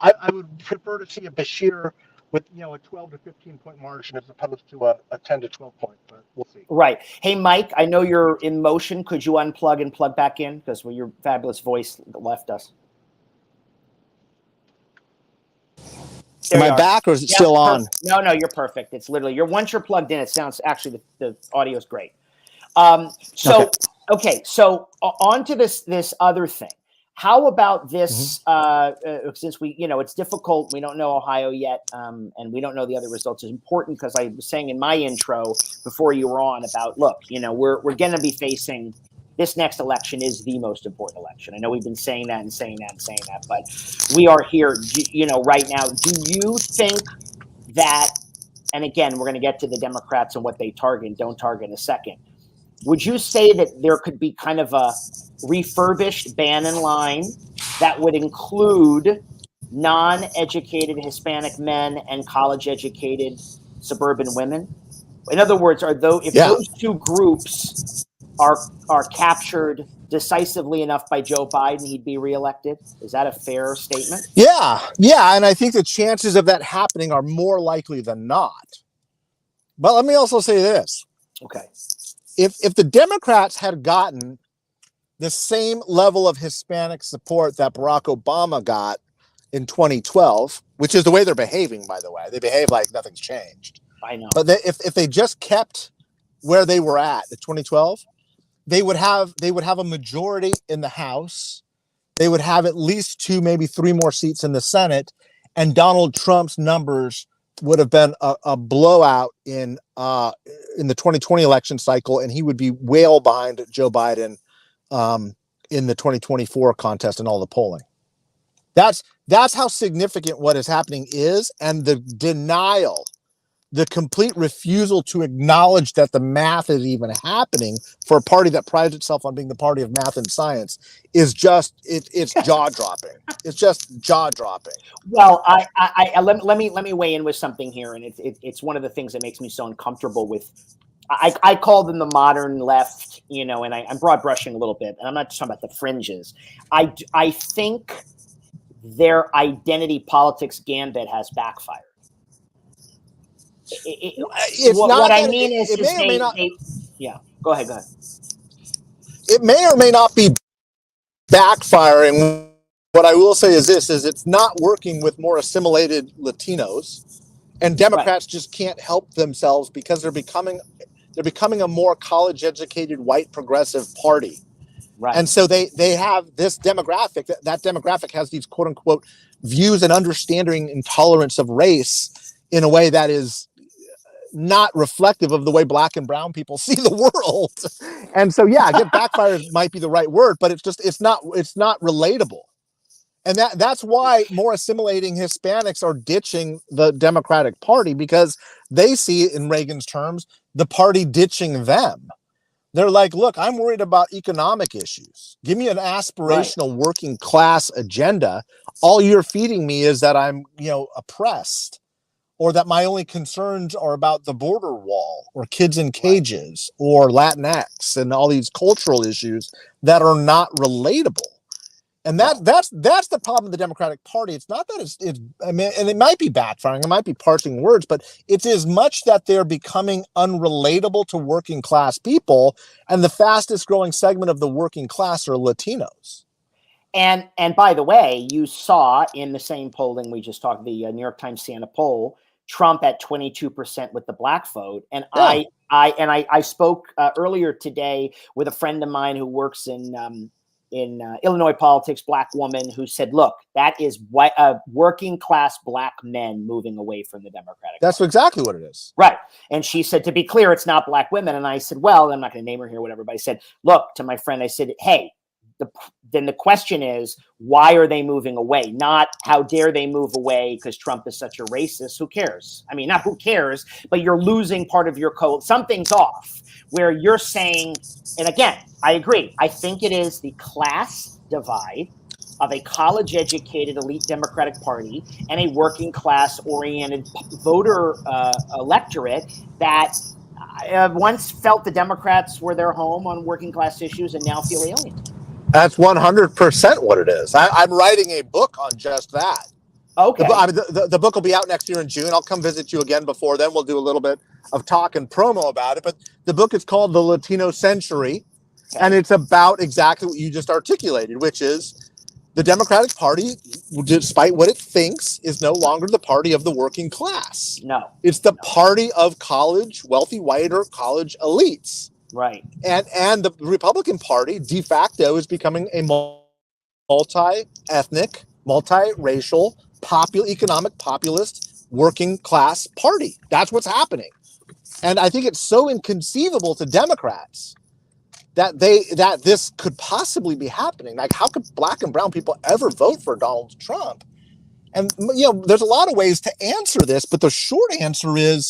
I would prefer to see a Bashir with a 12 to 15 point margin as opposed to a 10 to 12 point. But we'll see. Right. Hey, Mike, I know you're in motion. Could you unplug and plug back in? Because your fabulous voice left us. Am I back or is it still on? No, you're perfect. It's literally once you're plugged in, it sounds actually the audio is great. So on to this other thing. How about this? Since we, it's difficult. We don't know Ohio yet, and we don't know the other results. It's important because I was saying in my intro before you were on about, look, we're going to be facing this next election is the most important election. I know we've been saying that, but we are here, right now. Do you think that? And again, we're going to get to the Democrats and what they target and don't target in a second. Would you say that there could be kind of a refurbished Bannon line that would include non-educated Hispanic men and college-educated suburban women? In other words, if those two groups are captured decisively enough by Joe Biden, he'd be reelected? Is that a fair statement? Yeah, and I think the chances of that happening are more likely than not. But let me also say this. Okay. If the Democrats had gotten the same level of Hispanic support that Barack Obama got in 2012, which is the way they're behaving, by the way, they behave like nothing's changed. I know. But if they just kept where they were at in 2012, they would have a majority in the House. They would have at least 2, maybe 3 more seats in the Senate, and Donald Trump's numbers would have been a blowout in the 2020 election cycle, and he would be well behind Joe Biden in the 2024 contest and all the polling. That's how significant what is happening is, and the denial, the complete refusal to acknowledge that the math is even happening for a party that prides itself on being the party of math and science is just it's jaw dropping. It's just jaw dropping. Well, let me weigh in with something here, and it's one of the things that makes me so uncomfortable with. I call them the modern left, and I'm broad brushing a little bit, and I'm not just talking about the fringes. I think their identity politics gambit has backfired. What I mean is yeah. Go ahead. It may or may not be backfiring. What I will say is this: it's not working with more assimilated Latinos, and Democrats just can't help themselves because they're becoming a more college-educated white progressive party. Right. And so they have this demographic. That demographic has these quote unquote views and understanding and tolerance of race in a way that is not reflective of the way black and brown people see the world. And so, get backfire might be the right word, but it's not relatable. And that's why more assimilating Hispanics are ditching the Democratic Party, because they see it, in Reagan's terms, the party ditching them. They're like, look, I'm worried about economic issues. Give me an aspirational working class agenda. All you're feeding me is that I'm, oppressed, or that my only concerns are about the border wall or kids in cages or Latinx and all these cultural issues that are not relatable. And that's the problem with the Democratic Party. It's not that it's and it might be backfiring, it might be parsing words, but it's as much that they're becoming unrelatable to working class people, and the fastest growing segment of the working class are Latinos. And by the way, you saw in the same polling we just talked, the New York Times Siena poll, Trump at 22% with the black vote. And I spoke earlier today with a friend of mine who works in Illinois politics, black woman who said, look, that is working class black men moving away from the Democratic That's Party. exactly what it is. Right. And she said, to be clear, it's not black women. And I said, well, I'm not going to name her here, whatever. But I said, look, to my friend, I said, hey, then the question is, why are they moving away? Not how dare they move away because Trump is such a racist. Who cares? I mean, not who cares, but you're losing part of your code. Something's off where you're saying, and again, I agree. I think it is the class divide of a college-educated elite Democratic Party and a working class-oriented voter electorate that once felt the Democrats were their home on working class issues and now feel alienated. That's 100% what it is. I'm writing a book on just that. Okay. The book will be out next year in June. I'll come visit you again before then. We'll do a little bit of talk and promo about it. But the book is called The Latino Century, and it's about exactly what you just articulated, which is the Democratic Party, despite what it thinks, is no longer the party of the working class. No. It's the party of college, wealthy, whiter college elites. Right. And the Republican Party de facto is becoming a multi-ethnic, multi-racial, economic populist working class party. That's what's happening. And I think it's so inconceivable to Democrats that this could possibly be happening. Like, how could black and brown people ever vote for Donald Trump? And, there's a lot of ways to answer this, but the short answer is,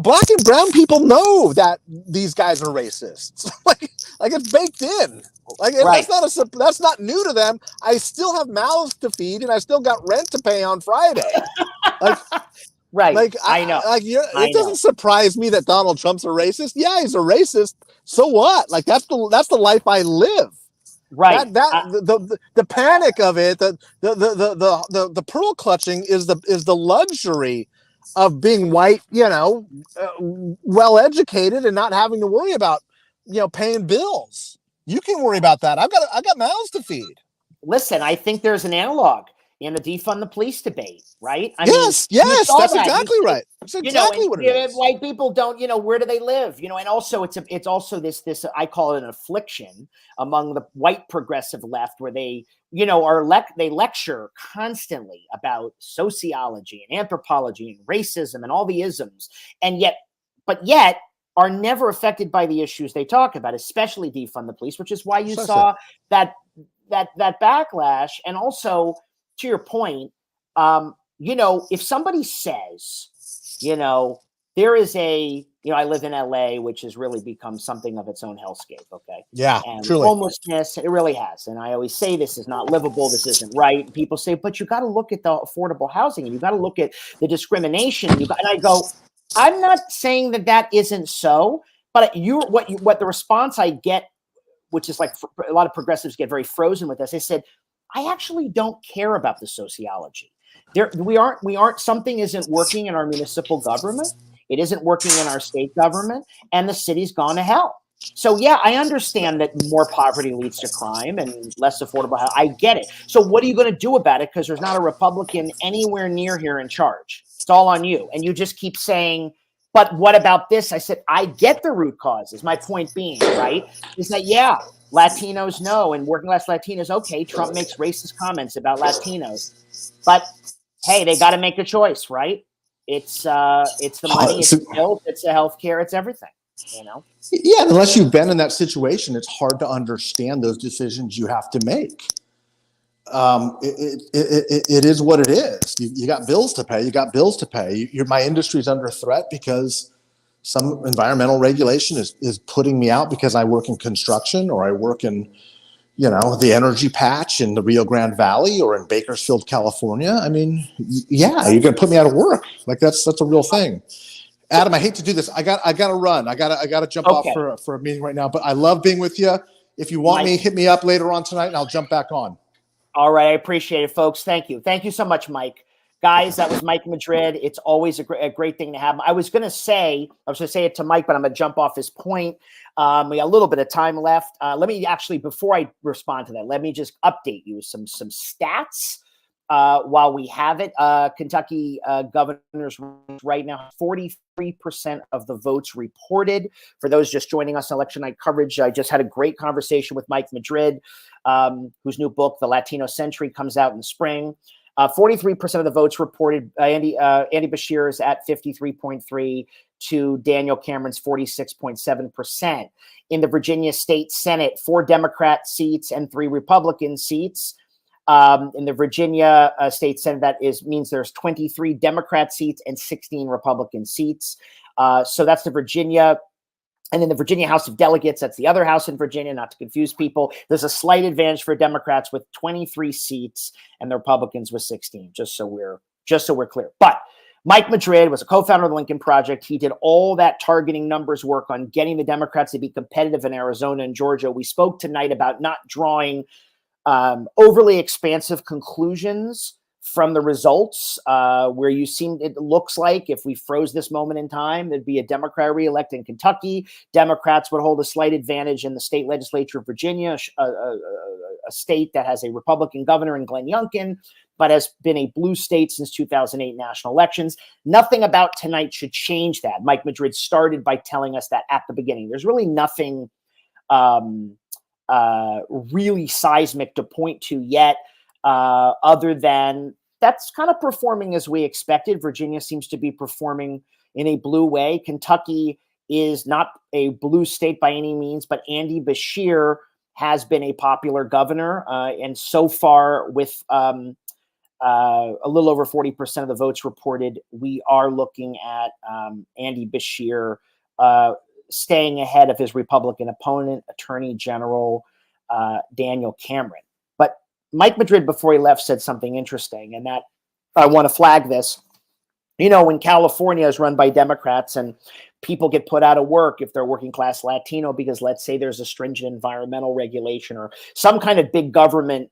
black and brown people know that these guys are racists. like it's baked in. Right. That's not new to them. I still have mouths to feed, and I still got rent to pay on Friday. Right. I know. It doesn't surprise me that Donald Trump's a racist. Yeah, he's a racist. So what? Like, that's the life I live. Right. The panic of it, the pearl clutching is the luxury of being white, well educated and not having to worry about, paying bills. You can worry about that. I got mouths to feed. Listen, I think there's an analog in the defund the police debate, right? Yes, that's exactly right. That's exactly what it is. White people don't, where do they live? And also it's also this I call it an affliction among the white progressive left where they, they lecture constantly about sociology and anthropology and racism and all the isms, but yet are never affected by the issues they talk about, especially defund the police, which is why you saw that backlash. And also, to your point, if somebody says, there is I live in LA, which has really become something of its own hellscape. Okay. Yeah. And truly. Homelessness, it really has. And I always say this is not livable. This isn't right. And people say, but you got to look at the affordable housing and you got to look at the discrimination. And I go, I'm not saying that isn't so, but what the response I get, which is like a lot of progressives get very frozen with this. I said, I actually don't care about the sociology. Something isn't working in our municipal government. It isn't working in our state government, and the city's gone to hell. So yeah, I understand that more poverty leads to crime and less affordable housing. I get it. So what are you going to do about it? Because there's not a Republican anywhere near here in charge. It's all on you. And you just keep saying, but what about this? I said, I get the root causes. My point being, right, is that, yeah, Latinos know, and working class Latinos, okay, Trump makes racist comments about Latinos, but hey, they got to make a choice, right? It's the money, it's the health, it's the healthcare, it's everything, Yeah, unless you've been in that situation, it's hard to understand those decisions you have to make. It is what it is. You got bills to pay. My industry's under threat because some environmental regulation is putting me out because I work in construction or I work in, the energy patch in the Rio Grande Valley or in Bakersfield, California. I mean, yeah, you're going to put me out of work. Like that's a real thing. Adam, I hate to do this. I got to run. I got to jump off for a meeting right now, but I love being with you. If you want me, hit me up later on tonight and I'll jump back on. All right. I appreciate it, folks. Thank you. Thank you so much, Mike. Guys, that was Mike Madrid. It's always a great thing to have. I was going to say it to Mike, but I'm going to jump off his point. We got a little bit of time left. Let me actually, before I respond to that, let me just update you some stats while we have it, Kentucky governor's right now, 43% of the votes reported. For those just joining us on election night coverage, I just had a great conversation with Mike Madrid, whose new book, The Latino Century, comes out in the spring. 43% of the votes reported. Andy Bashir is at 53.3 to Daniel Cameron's 46.7%. In the Virginia State Senate, 4 Democrat seats and 3 Republican seats. In the Virginia State Senate, that means there's 23 Democrat seats and 16 Republican seats. So that's the Virginia. And in the Virginia House of Delegates, that's the other house in Virginia, not to confuse people. There's a slight advantage for Democrats with 23 seats and the Republicans with 16, just so we're clear. But Mike Madrid was a co-founder of the Lincoln Project. He did all that targeting numbers work on getting the Democrats to be competitive in Arizona and Georgia. We spoke tonight about not drawing overly expansive conclusions from the results, where it looks like if we froze this moment in time, there'd be a Democrat reelect in Kentucky. Democrats would hold a slight advantage in the state legislature of Virginia, a state that has a Republican governor in Glenn Youngkin, but has been a blue state since 2008 national elections. Nothing about tonight should change that. Mike Madrid started by telling us that at the beginning. There's really nothing really seismic to point to yet, other than that's kind of performing as we expected. Virginia seems to be performing in a blue way. Kentucky is not a blue state by any means, but Andy Bashir has been a popular governor. And so far, with a little over 40% of the votes reported, we are looking at Andy Bashir staying ahead of his Republican opponent, Attorney General Daniel Cameron. But Mike Madrid, before he left, said something interesting, and that I want to flag this. You know, when California is run by Democrats and people get put out of work if they're working class Latino because, let's say, there's a stringent environmental regulation or some kind of big government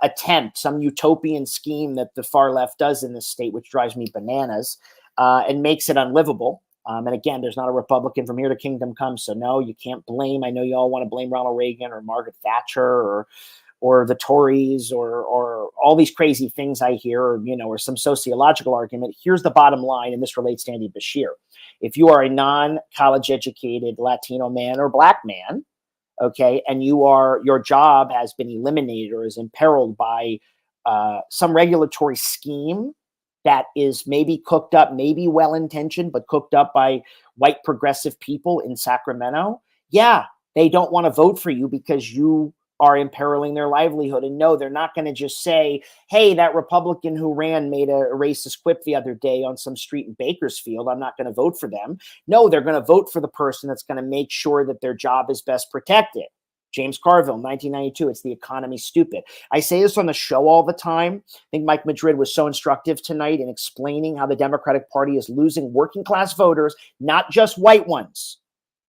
attempt, some utopian scheme that the far left does in this state, which drives me bananas and makes it unlivable. And again, there's not a Republican from here to kingdom come. So no, you can't blame. I know you all want to blame Ronald Reagan or Margaret Thatcher or the Tories or all these crazy things I hear, or some sociological argument. Here's the bottom line, and this relates to Andy Bashir. If you are a non-college educated Latino man or Black man, okay, and your job has been eliminated or is imperiled by some regulatory scheme that is maybe cooked up, maybe well-intentioned, but cooked up by white progressive people in Sacramento, yeah, they don't want to vote for you because you are imperiling their livelihood. And no, they're not going to just say, hey, that Republican who ran made a racist quip the other day on some street in Bakersfield, I'm not going to vote for them. No, they're going to vote for the person that's going to make sure that their job is best protected. James Carville, 1992, it's the economy, stupid. I say this on the show all the time. I think Mike Madrid was so instructive tonight in explaining how the Democratic Party is losing working class voters, not just white ones,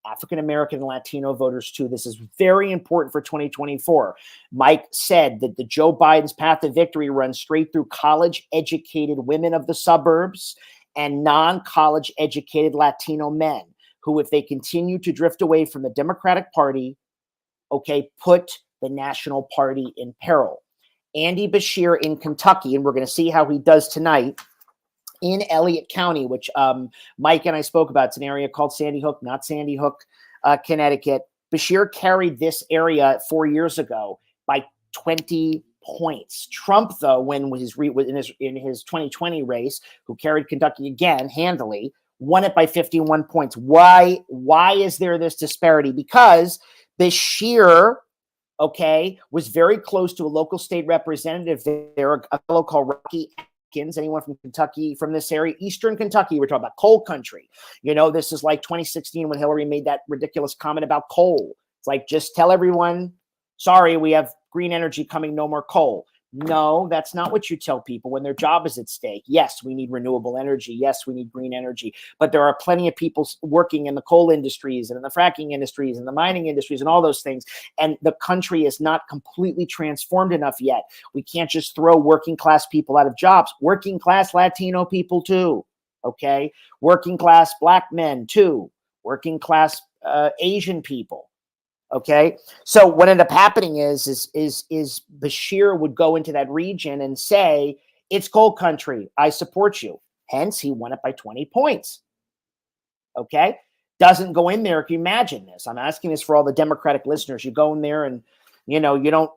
African-American and Latino voters too. This is very important for 2024. Mike said that the Joe Biden's path to victory runs straight through college-educated women of the suburbs and non-college educated Latino men who, if they continue to drift away from the Democratic Party, put the national party in peril. Andy Bashir in Kentucky, and we're going to see how he does tonight in Elliott County, which Mike and I spoke about. It's an area called Sandy Hook, not Sandy Hook, Connecticut. Bashir carried this area 4 years ago by 20 points. Trump, though, when in his 2020 race, who carried Kentucky again handily, won it by 51 points. Why is there this disparity? Because Bashir, was very close to a local state representative there, a fellow called Rocky Atkins. Anyone from Kentucky, from this area, Eastern Kentucky, we're talking about coal country. This is like 2016 when Hillary made that ridiculous comment about coal. It's like, just tell everyone, sorry, we have green energy coming, no more coal. No, that's not what you tell people when their job is at stake. Yes, we need renewable energy. Yes, we need green energy. But there are plenty of people working in the coal industries and in the fracking industries and the mining industries and all those things. And the country is not completely transformed enough yet. We can't just throw working class people out of jobs. Working class Latino people too. Working class Black men too. Working class Asian people. Okay, so what ended up happening is Bashir would go into that region and say, it's cold country, I support you. Hence, he won it by 20 points. Okay, doesn't go in there. Can you imagine this? I'm asking this for all the Democratic listeners. You go in there and, you know, you don't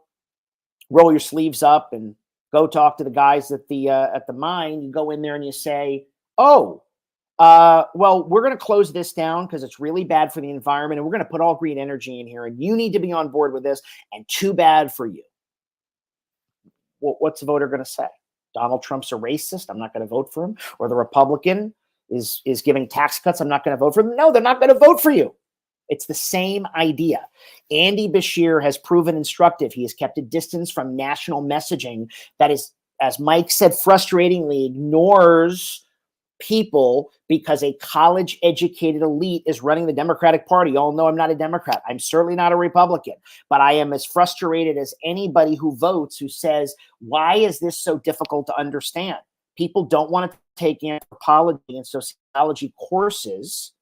roll your sleeves up and go talk to the guys at the mine. You go in there and you say, oh, well, we're going to close this down because it's really bad for the environment, and we're going to put all green energy in here, and you need to be on board with this, and too bad for you. What's the voter going to say? Donald Trump's a racist, I'm not going to vote for him. Or the Republican is giving tax cuts, I'm not going to vote for them. No, they're not going to vote for you. It's the same idea. Andy Bashir has proven instructive. He has kept a distance from national messaging that is, as Mike said, frustratingly ignores people because a college-educated elite is running the Democratic Party. You all know I'm not a Democrat. I'm certainly not a Republican, but I am as frustrated as anybody who votes who says, why is this so difficult to understand? People don't want to take anthropology and sociology courses,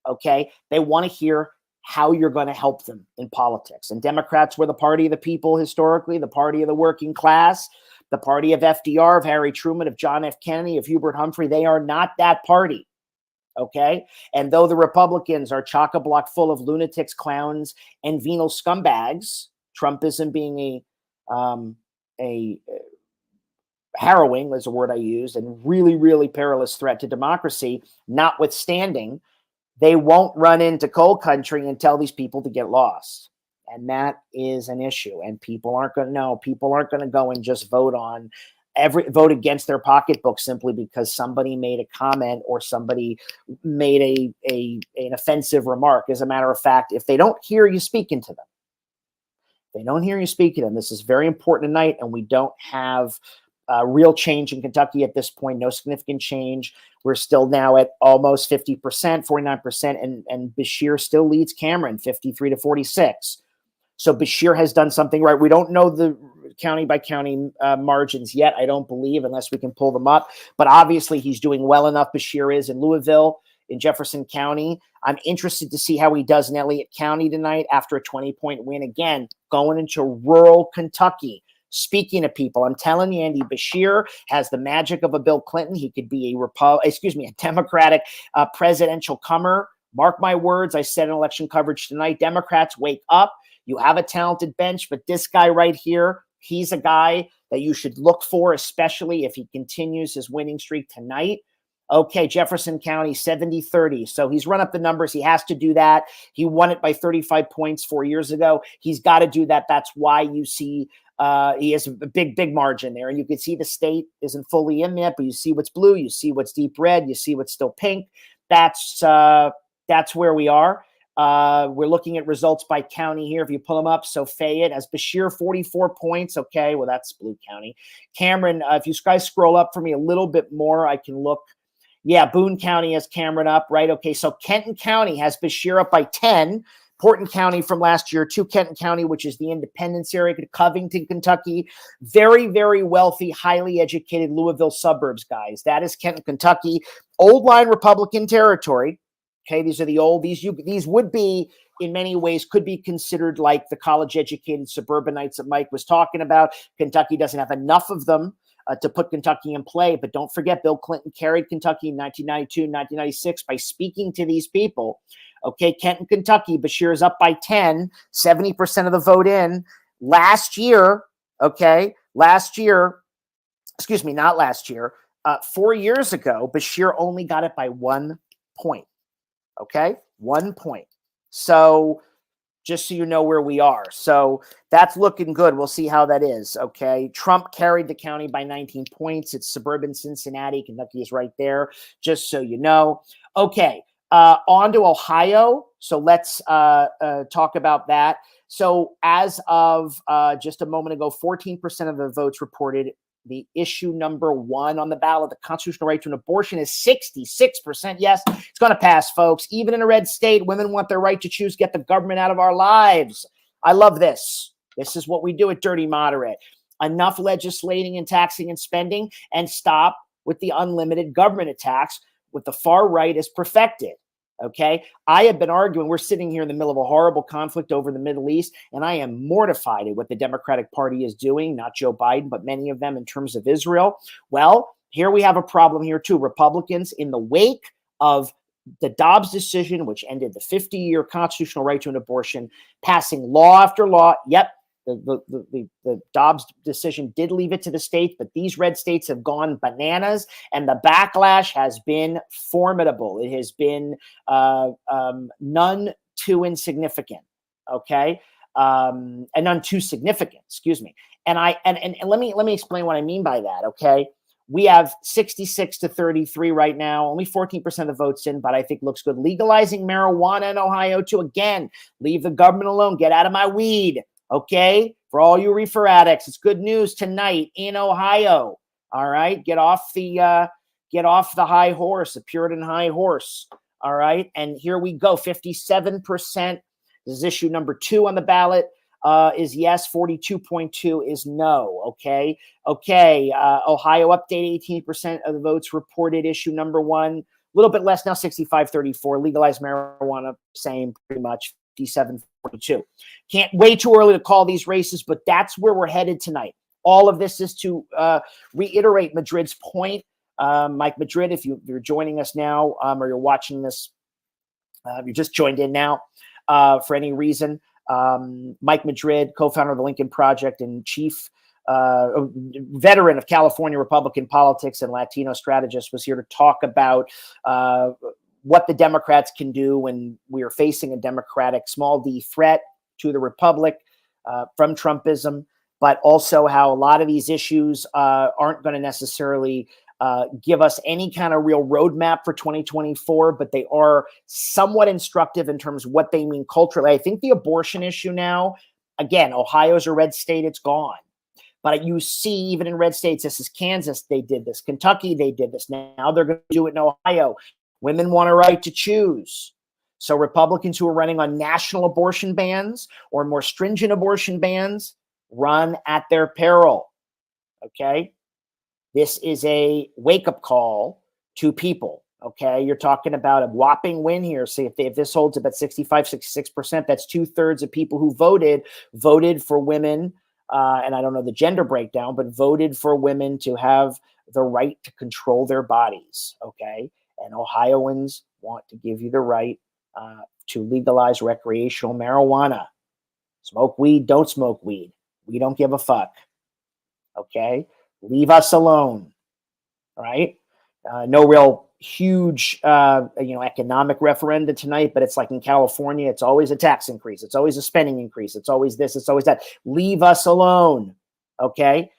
okay? They want to hear how you're going to help them in politics. And Democrats were the party of the people historically, the party of the working class, the party of FDR, of Harry Truman, of John F. Kennedy, of Hubert Humphrey. They are not that party, okay? And though the Republicans are chock-a-block full of lunatics, clowns, and venal scumbags, Trumpism being a harrowing, is a word I used, and really, really perilous threat to democracy, notwithstanding, they won't run into coal country and tell these people to get lost. And that is an issue. And people aren't going to know. People aren't going to go and just vote against their pocketbook simply because somebody made a comment or somebody made an offensive remark. As a matter of fact, if they don't hear you speaking to them, this is very important tonight, and we don't have real change in Kentucky at this point, no significant change. We're still now at almost 50%, 49%, and Bashir still leads Cameron 53-46. So Bashir has done something right. We don't know the county by county margins yet, I don't believe, unless we can pull them up. But obviously he's doing well enough. Bashir is in Louisville, in Jefferson County. I'm interested to see how he does in Elliott County tonight after a 20-point win. Again, going into rural Kentucky. Speaking of people, I'm telling you, Andy Bashir has the magic of a Bill Clinton. He could be a Democratic presidential comer. Mark my words. I said in election coverage tonight, Democrats, wake up. You have a talented bench, but this guy right here, he's a guy that you should look for, especially if he continues his winning streak tonight. Okay, Jefferson County, 70-30. So he's run up the numbers. He has to do that. He won it by 35 points 4 years ago. He's got to do that. That's why you see he has a big margin there. And you can see the state isn't fully in there, but you see what's blue. You see what's deep red. You see what's still pink. That's where we are. We're looking at results by county here. If you pull them up, so Fayette has Bashir 44 points. Okay, well, that's Blue County. Cameron, if you guys scroll up for me a little bit more, I can look. Yeah, Boone County has Cameron up, right? Okay, so Kenton County has Bashir up by 10. Portland County from last year to Kenton County, which is the Independence area, Covington, Kentucky. Very, very wealthy, highly educated Louisville suburbs, guys. That is Kenton, Kentucky. Old line Republican territory. Okay, these are the old, these would be, in many ways, could be considered like the college-educated suburbanites that Mike was talking about. Kentucky doesn't have enough of them to put Kentucky in play, but don't forget, Bill Clinton carried Kentucky in 1992, 1996 by speaking to these people. Okay, Kenton, Kentucky, Bashir is up by 10, 70% of the vote in. Last year, 4 years ago, Bashir only got it by 1 point. Okay, 1 point. So just so you know where we are. So that's looking good. We'll see how that is. Okay, Trump carried the county by 19 points. It's suburban Cincinnati. Kentucky is right there, just so you know. Okay, on to Ohio. So let's talk about that. So as of just a moment ago, 14% of the votes reported the issue number 1 on the ballot, the constitutional right to an abortion, is 66%. Yes, it's going to pass, folks. Even in a red state, women want their right to choose, get the government out of our lives. I love this. This is what we do at Dirty Moderate. Enough legislating and taxing and spending, and stop with the unlimited government attacks with the far right is perfected. Okay. I have been arguing, we're sitting here in the middle of a horrible conflict over the Middle East, and I am mortified at what the Democratic Party is doing, not Joe Biden, but many of them in terms of Israel. Well, here we have a problem here too. Republicans, in the wake of the Dobbs decision, which ended the 50-year constitutional right to an abortion, passing law after law. Yep. The Dobbs decision did leave it to the states, but these red states have gone bananas, and the backlash has been formidable. It has been none too insignificant, okay, and none too significant. Excuse me. And let me explain what I mean by that. Okay, we have 66 to 33 right now, only 14% of the votes in, but I think looks good. Legalizing marijuana in Ohio too. Again, leave the government alone. Get out of my weed. Okay, for all you reefer addicts, it's good news tonight in Ohio. All right, get off the high horse, the Puritan high horse. All right, and here we go. 57%. This is issue number 2 on the ballot. Is yes. 42.2 is no. Okay. Ohio update. 18% of the votes reported issue number 1. A little bit less now. 65-34. Legalized marijuana. Same pretty much. 57-42. Can't way too early to call these races, but that's where we're headed tonight. All of this is to reiterate Madrid's point. Mike Madrid, if you're joining us now or you're watching this, you just joined in now for any reason. Mike Madrid, co-founder of the Lincoln Project and chief veteran of California Republican politics and Latino strategist, was here to talk about what the Democrats can do when we are facing a Democratic small d threat to the Republic from Trumpism, but also how a lot of these issues aren't going to necessarily give us any kind of real roadmap for 2024, but they are somewhat instructive in terms of what they mean culturally. I think the abortion issue now, again, Ohio's a red state, it's gone. But you see, even in red states, this is Kansas, they did this. Kentucky, they did this. Now they're going to do it in Ohio. Women want a right to choose. So Republicans who are running on national abortion bans or more stringent abortion bans run at their peril. Okay? This is a wake-up call to people. Okay? You're talking about a whopping win here. See, if this holds about 65, 66%, that's 2/3 of people who voted for women, and I don't know the gender breakdown, but voted for women to have the right to control their bodies. Okay? And Ohioans want to give you the right to legalize recreational marijuana. Smoke weed, don't smoke weed. We don't give a fuck. Okay? Leave us alone. All right? No real huge, economic referenda tonight, but it's like in California, it's always a tax increase. It's always a spending increase. It's always this. It's always that. Leave us alone. Okay?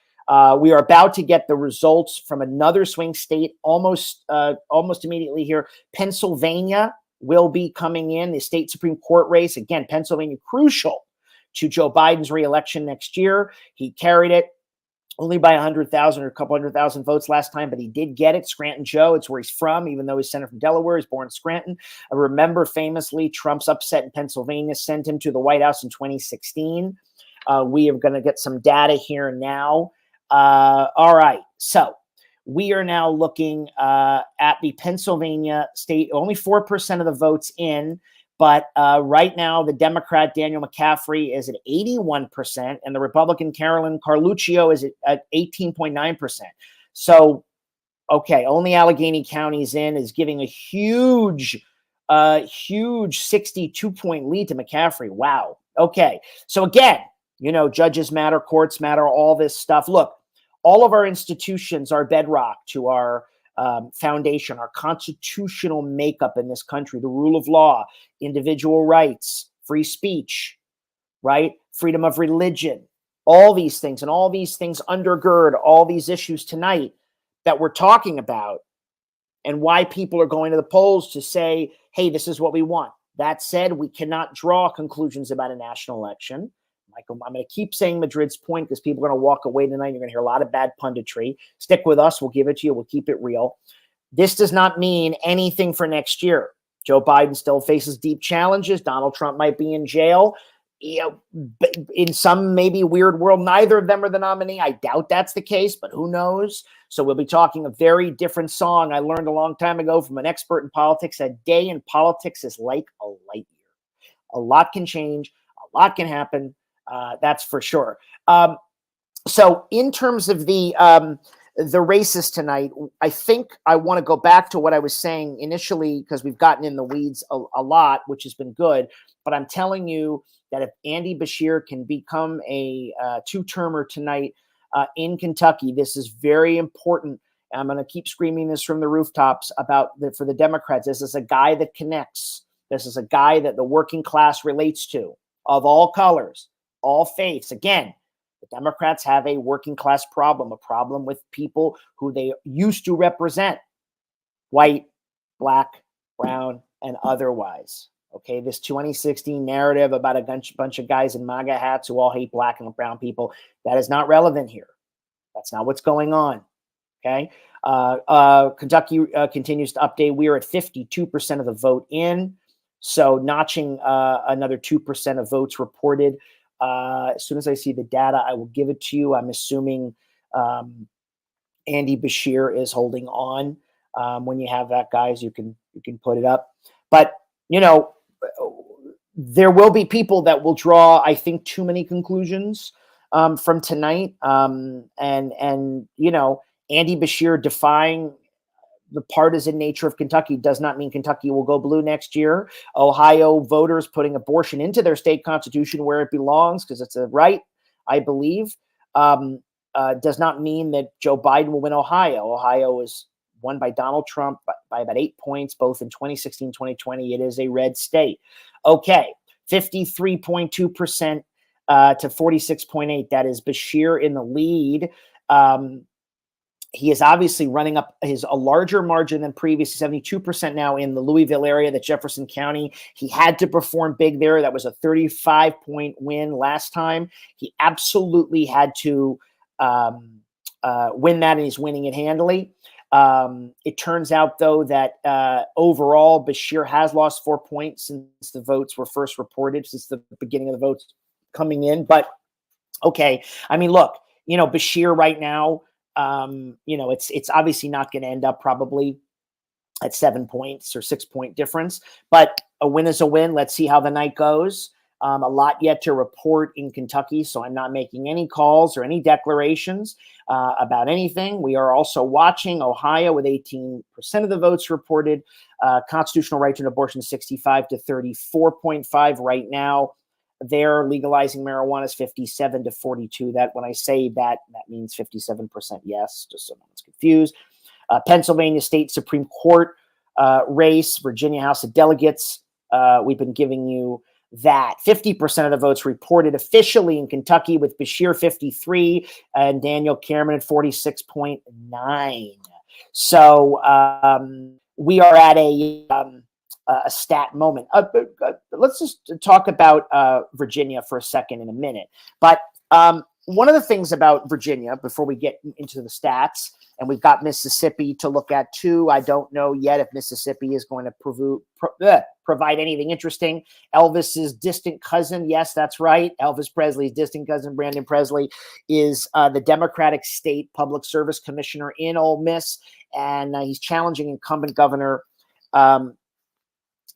We are about to get the results from another swing state almost immediately here. Pennsylvania will be coming in, the state Supreme Court race. Again, Pennsylvania crucial to Joe Biden's reelection next year. He carried it only by 100,000 or a couple 100,000 votes last time, but he did get it. Scranton Joe, it's where he's from, even though he's senator from Delaware. He's born in Scranton. I remember famously Trump's upset in Pennsylvania sent him to the White House in 2016. We are going to get some data here now. All right. So we are now looking at the Pennsylvania state, only 4% of the votes in, but right now the Democrat Daniel McCaffrey is at 81% and the Republican Carolyn Carluccio is at 18.9%. So, okay, only Allegheny County's in, is giving a huge 62-point lead to McCaffrey. Wow. Okay. So again, judges matter, courts matter, all this stuff. Look, all of our institutions are bedrock to our foundation, our constitutional makeup in this country, the rule of law, individual rights, free speech, right? Freedom of religion, all these things, and all these things undergird all these issues tonight that we're talking about and why people are going to the polls to say, hey, this is what we want. That said, we cannot draw conclusions about a national election. Michael, I'm going to keep saying Madrid's point because people are going to walk away tonight. You're going to hear a lot of bad punditry. Stick with us. We'll give it to you. We'll keep it real. This does not mean anything for next year. Joe Biden still faces deep challenges. Donald Trump might be in jail. in some maybe weird world, neither of them are the nominee. I doubt that's the case, but who knows? So we'll be talking a very different song. I learned a long time ago from an expert in politics. A day in politics is like a light year. A lot can change. A lot can happen. That's for sure. So in terms of the races tonight, I think I want to go back to what I was saying initially, because we've gotten in the weeds a lot, which has been good. But I'm telling you that if Andy Beshear can become a two-termer tonight in Kentucky, this is very important. I'm going to keep screaming this from the rooftops for the Democrats. This is a guy that connects. This is a guy that the working class relates to, of all colors, all faiths. Again, the Democrats have a working class problem, a problem with people who they used to represent, white, black, brown, and otherwise. Okay, this 2016 narrative about a bunch of guys in MAGA hats who all hate black and brown people, that is not relevant here. That's not what's going on. Okay, Kentucky continues to update. We are at 52% of the vote in, so notching another 2% of votes reported. As soon as I see the data, I will give it to you. I'm assuming Andy Beshear is holding on. When you have that, guys, you can put it up. But there will be people that will draw, I think, too many conclusions from tonight. And Andy Beshear defying the partisan nature of Kentucky does not mean Kentucky will go blue next year. Ohio voters putting abortion into their state constitution where it belongs, because it's a right, I believe, does not mean that Joe Biden will win Ohio. Ohio was won by Donald Trump by about 8 points, both in 2016, 2020. It is a red state. Okay, 53.2% to 46.8%. That is Beshear in the lead. He is obviously running up a larger margin than previous, 72% now in the Louisville area, the Jefferson County. He had to perform big there. That was a 35-point win last time. He absolutely had to win that, and he's winning it handily. It turns out, though, that overall, Beshear has lost 4 points since the votes were first reported, since the beginning of the votes coming in. But, okay, I mean, look, Beshear right now, it's obviously not going to end up probably at 7 points or 6 point difference, but a win is a win. Let's see how the night goes. A lot yet to report in Kentucky, so I'm not making any calls or any declarations about anything. We are also watching Ohio with 18% of the votes reported. Constitutional right to an abortion 65 to 34.5 right now. They're legalizing marijuana is 57 to 42. That when I say that means 57% yes, just so no one's confused. Pennsylvania State Supreme Court race, Virginia House of Delegates. We've been giving you that. 50% of the votes reported officially in Kentucky, with Beshear 53 and Daniel Cameron at 46.9. So we are at a stat moment. Let's just talk about Virginia for a second in a minute. But one of the things about Virginia, before we get into the stats, and we've got Mississippi to look at too. I don't know yet if Mississippi is going to provide anything interesting. Elvis's distant cousin, yes, that's right. Elvis Presley's distant cousin, Brandon Presley, is the Democratic State Public Service Commissioner in Ole Miss, and he's challenging incumbent governor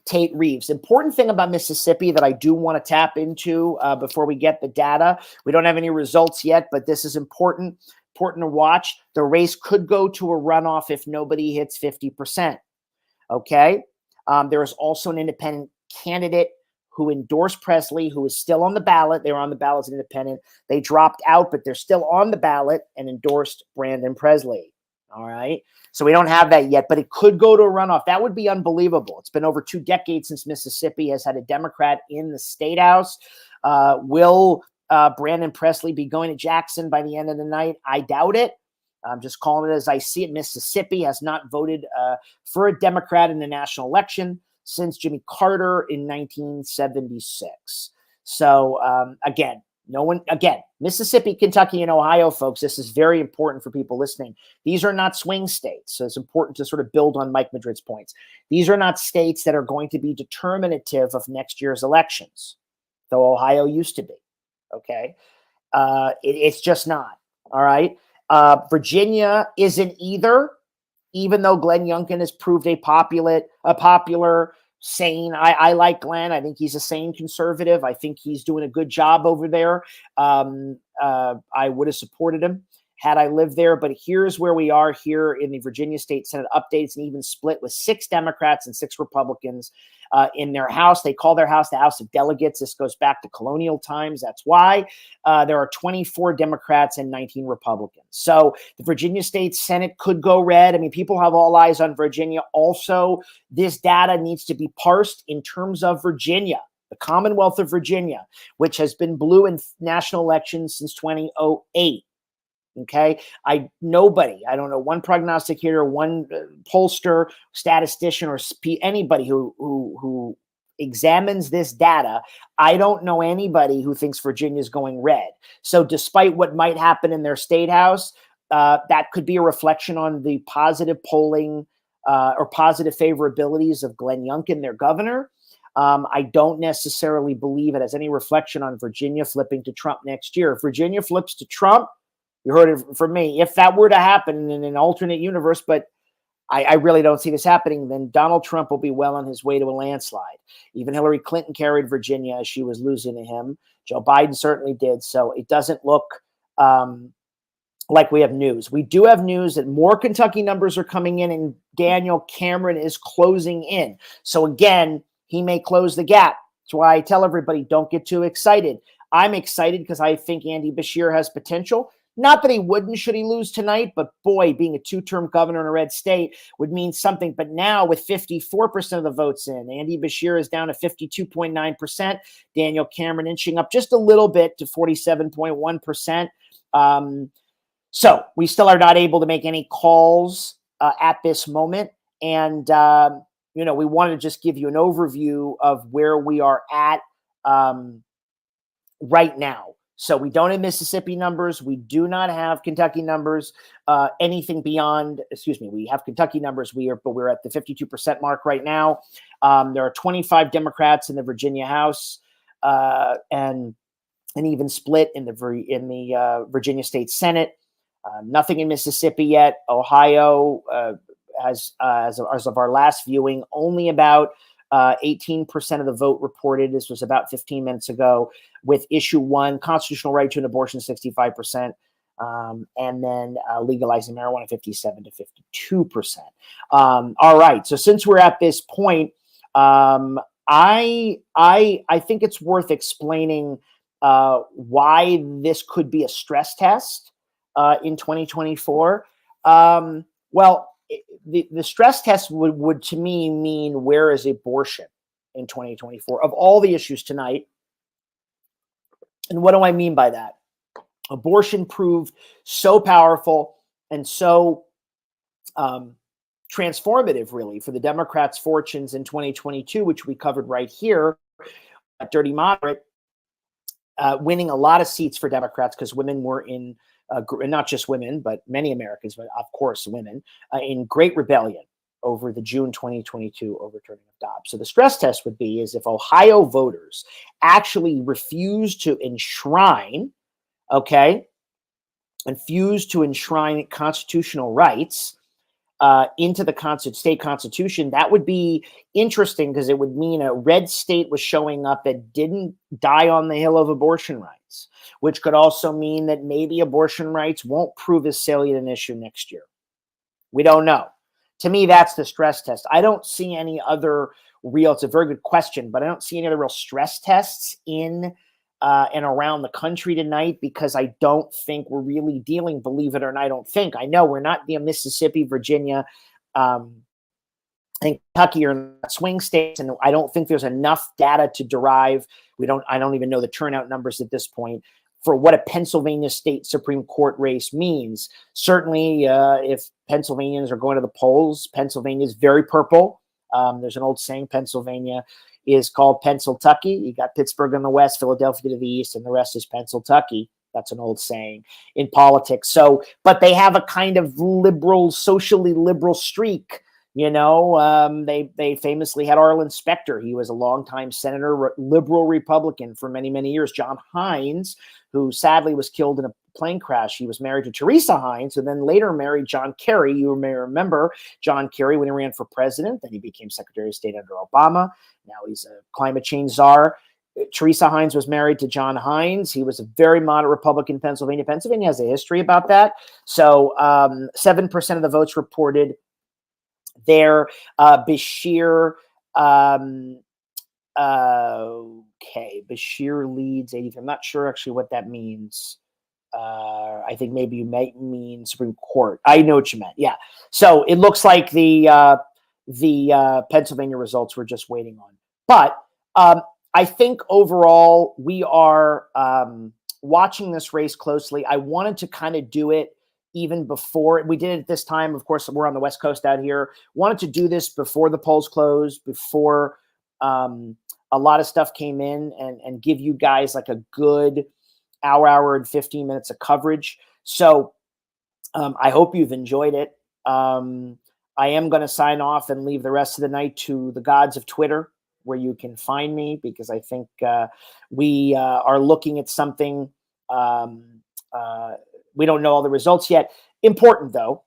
Tate Reeves. Important thing about Mississippi that I do want to tap into before we get the data. We don't have any results yet, but this is important to watch. The race could go to a runoff if nobody hits 50%. Okay. There is also an independent candidate who endorsed Presley, who is still on the ballot. They were on the ballot as an independent. They dropped out, but they're still on the ballot and endorsed Brandon Presley. All right. So we don't have that yet, but it could go to a runoff. That would be unbelievable. It's been over 2 decades since Mississippi has had a Democrat in the state house. Will Brandon Presley be going to Jackson by the end of the night? I doubt it. I'm just calling it as I see it. Mississippi has not voted for a Democrat in the national election since Jimmy Carter in 1976. So again, Mississippi, Kentucky, and Ohio, folks, this is very important for people listening. These are not swing states. So it's important to sort of build on Mike Madrid's points. These are not states that are going to be determinative of next year's elections. though Ohio used to be. Okay. It's just not. All right. Virginia isn't either, even though Glenn Youngkin has proved a popular, sane. I like Glenn. I think he's a sane conservative. I think he's doing a good job over there. I would have supported him had I lived there. But here's where we are here in the Virginia State Senate updates, and even split with 6 Democrats and 6 Republicans in their House. They call their House the House of Delegates. This goes back to colonial times. That's why there are 24 Democrats and 19 Republicans. So the Virginia State Senate could go red. I mean, people have all eyes on Virginia. Also, this data needs to be parsed in terms of Virginia, the Commonwealth of Virginia, which has been blue in national elections since 2008. Okay. I don't know, one prognosticator, one pollster, statistician, or anybody who examines this data. I don't know anybody who thinks Virginia is going red. So despite what might happen in their state house, that could be a reflection on the positive polling or positive favorabilities of Glenn Youngkin, their governor. I don't necessarily believe it has any reflection on Virginia flipping to Trump next year. If Virginia flips to Trump, you heard it from me. If that were to happen in an alternate universe, but I really don't see this happening, then Donald Trump will be well on his way to a landslide. Even Hillary Clinton carried Virginia as she was losing to him. Joe Biden certainly did. So it doesn't look like we have news. We do have news that more Kentucky numbers are coming in, and Daniel Cameron is closing in. So again, he may close the gap. That's why I tell everybody, don't get too excited. I'm excited because I think Andy Beshear has potential. Not that he wouldn't should he lose tonight, but boy, being a 2-term governor in a red state would mean something. But now with 54% of the votes in, Andy Beshear is down to 52.9%. Daniel Cameron inching up just a little bit to 47.1%. So we still are not able to make any calls at this moment. And, we want to just give you an overview of where we are at right now. So we don't have Mississippi numbers. We do not have Kentucky numbers. Anything beyond, we have Kentucky numbers. We're at the 52% mark right now. There are 25 Democrats in the Virginia House, and an even split in the Virginia State Senate. Nothing in Mississippi yet. Ohio has, as of our last viewing, only about 18% of the vote reported. This was about 15 minutes ago. With issue 1, constitutional right to an abortion, 65%, and then legalizing marijuana, 57 to 52%. All right. So since we're at this point, I think it's worth explaining why this could be a stress test in 2024. Well, the stress test would to me mean, where is abortion in 2024 of all the issues tonight? And what do I mean by that? Abortion proved so powerful and so transformative, really, for the Democrats' fortunes in 2022, which we covered right here at Dirty Moderate, winning a lot of seats for Democrats because women were in, not just women, but many Americans, but of course women, in great rebellion over the June 2022 overturning of Dobbs. So the stress test would be is if Ohio voters actually refuse to enshrine constitutional rights into the state constitution, that would be interesting because it would mean a red state was showing up that didn't die on the hill of abortion rights, which could also mean that maybe abortion rights won't prove as salient an issue next year. We don't know. To me, that's the stress test. I don't see any other it's a very good question, but I don't see any other real stress tests in and around the country tonight, because I don't think we're really dealing, believe it or not, I know we're not Mississippi, Virginia, and Kentucky are not swing states, and I don't think there's enough data to derive. I don't even know the turnout numbers at this point for what a Pennsylvania state Supreme Court race means. Certainly, if Pennsylvanians are going to the polls, Pennsylvania is very purple. There's an old saying, Pennsylvania is called Pennsyltucky. You got Pittsburgh in the west, Philadelphia to the east, and the rest is Pennsyltucky. That's an old saying in politics. So, but they have a kind of liberal, socially liberal streak, They famously had Arlen Specter. He was a longtime senator, liberal Republican for many, many years. John Hines, who sadly was killed in a plane crash. He was married to Teresa Hines, and then later married John Kerry. You may remember John Kerry when he ran for president. Then he became Secretary of State under Obama. Now he's a climate change czar. Teresa Hines was married to John Hines. He was a very moderate Republican in Pennsylvania. Pennsylvania has a history about that. So 7% of the votes reported there. Bashir, Bashir leads 80. I'm not sure actually what that means. I think maybe you might mean Supreme Court. I know what you meant. Yeah. So it looks like the Pennsylvania results we're just waiting on. But I think overall we are watching this race closely. I wanted to kind of do it even before we did it at this time. Of course, we're on the West Coast out here. Wanted to do this before the polls closed, before a lot of stuff came in, and give you guys like a good hour and 15 minutes of coverage. So I hope you've enjoyed it. I am going to sign off and leave the rest of the night to the gods of Twitter, where you can find me, because I think we are looking at something. We don't know all the results yet. Important though.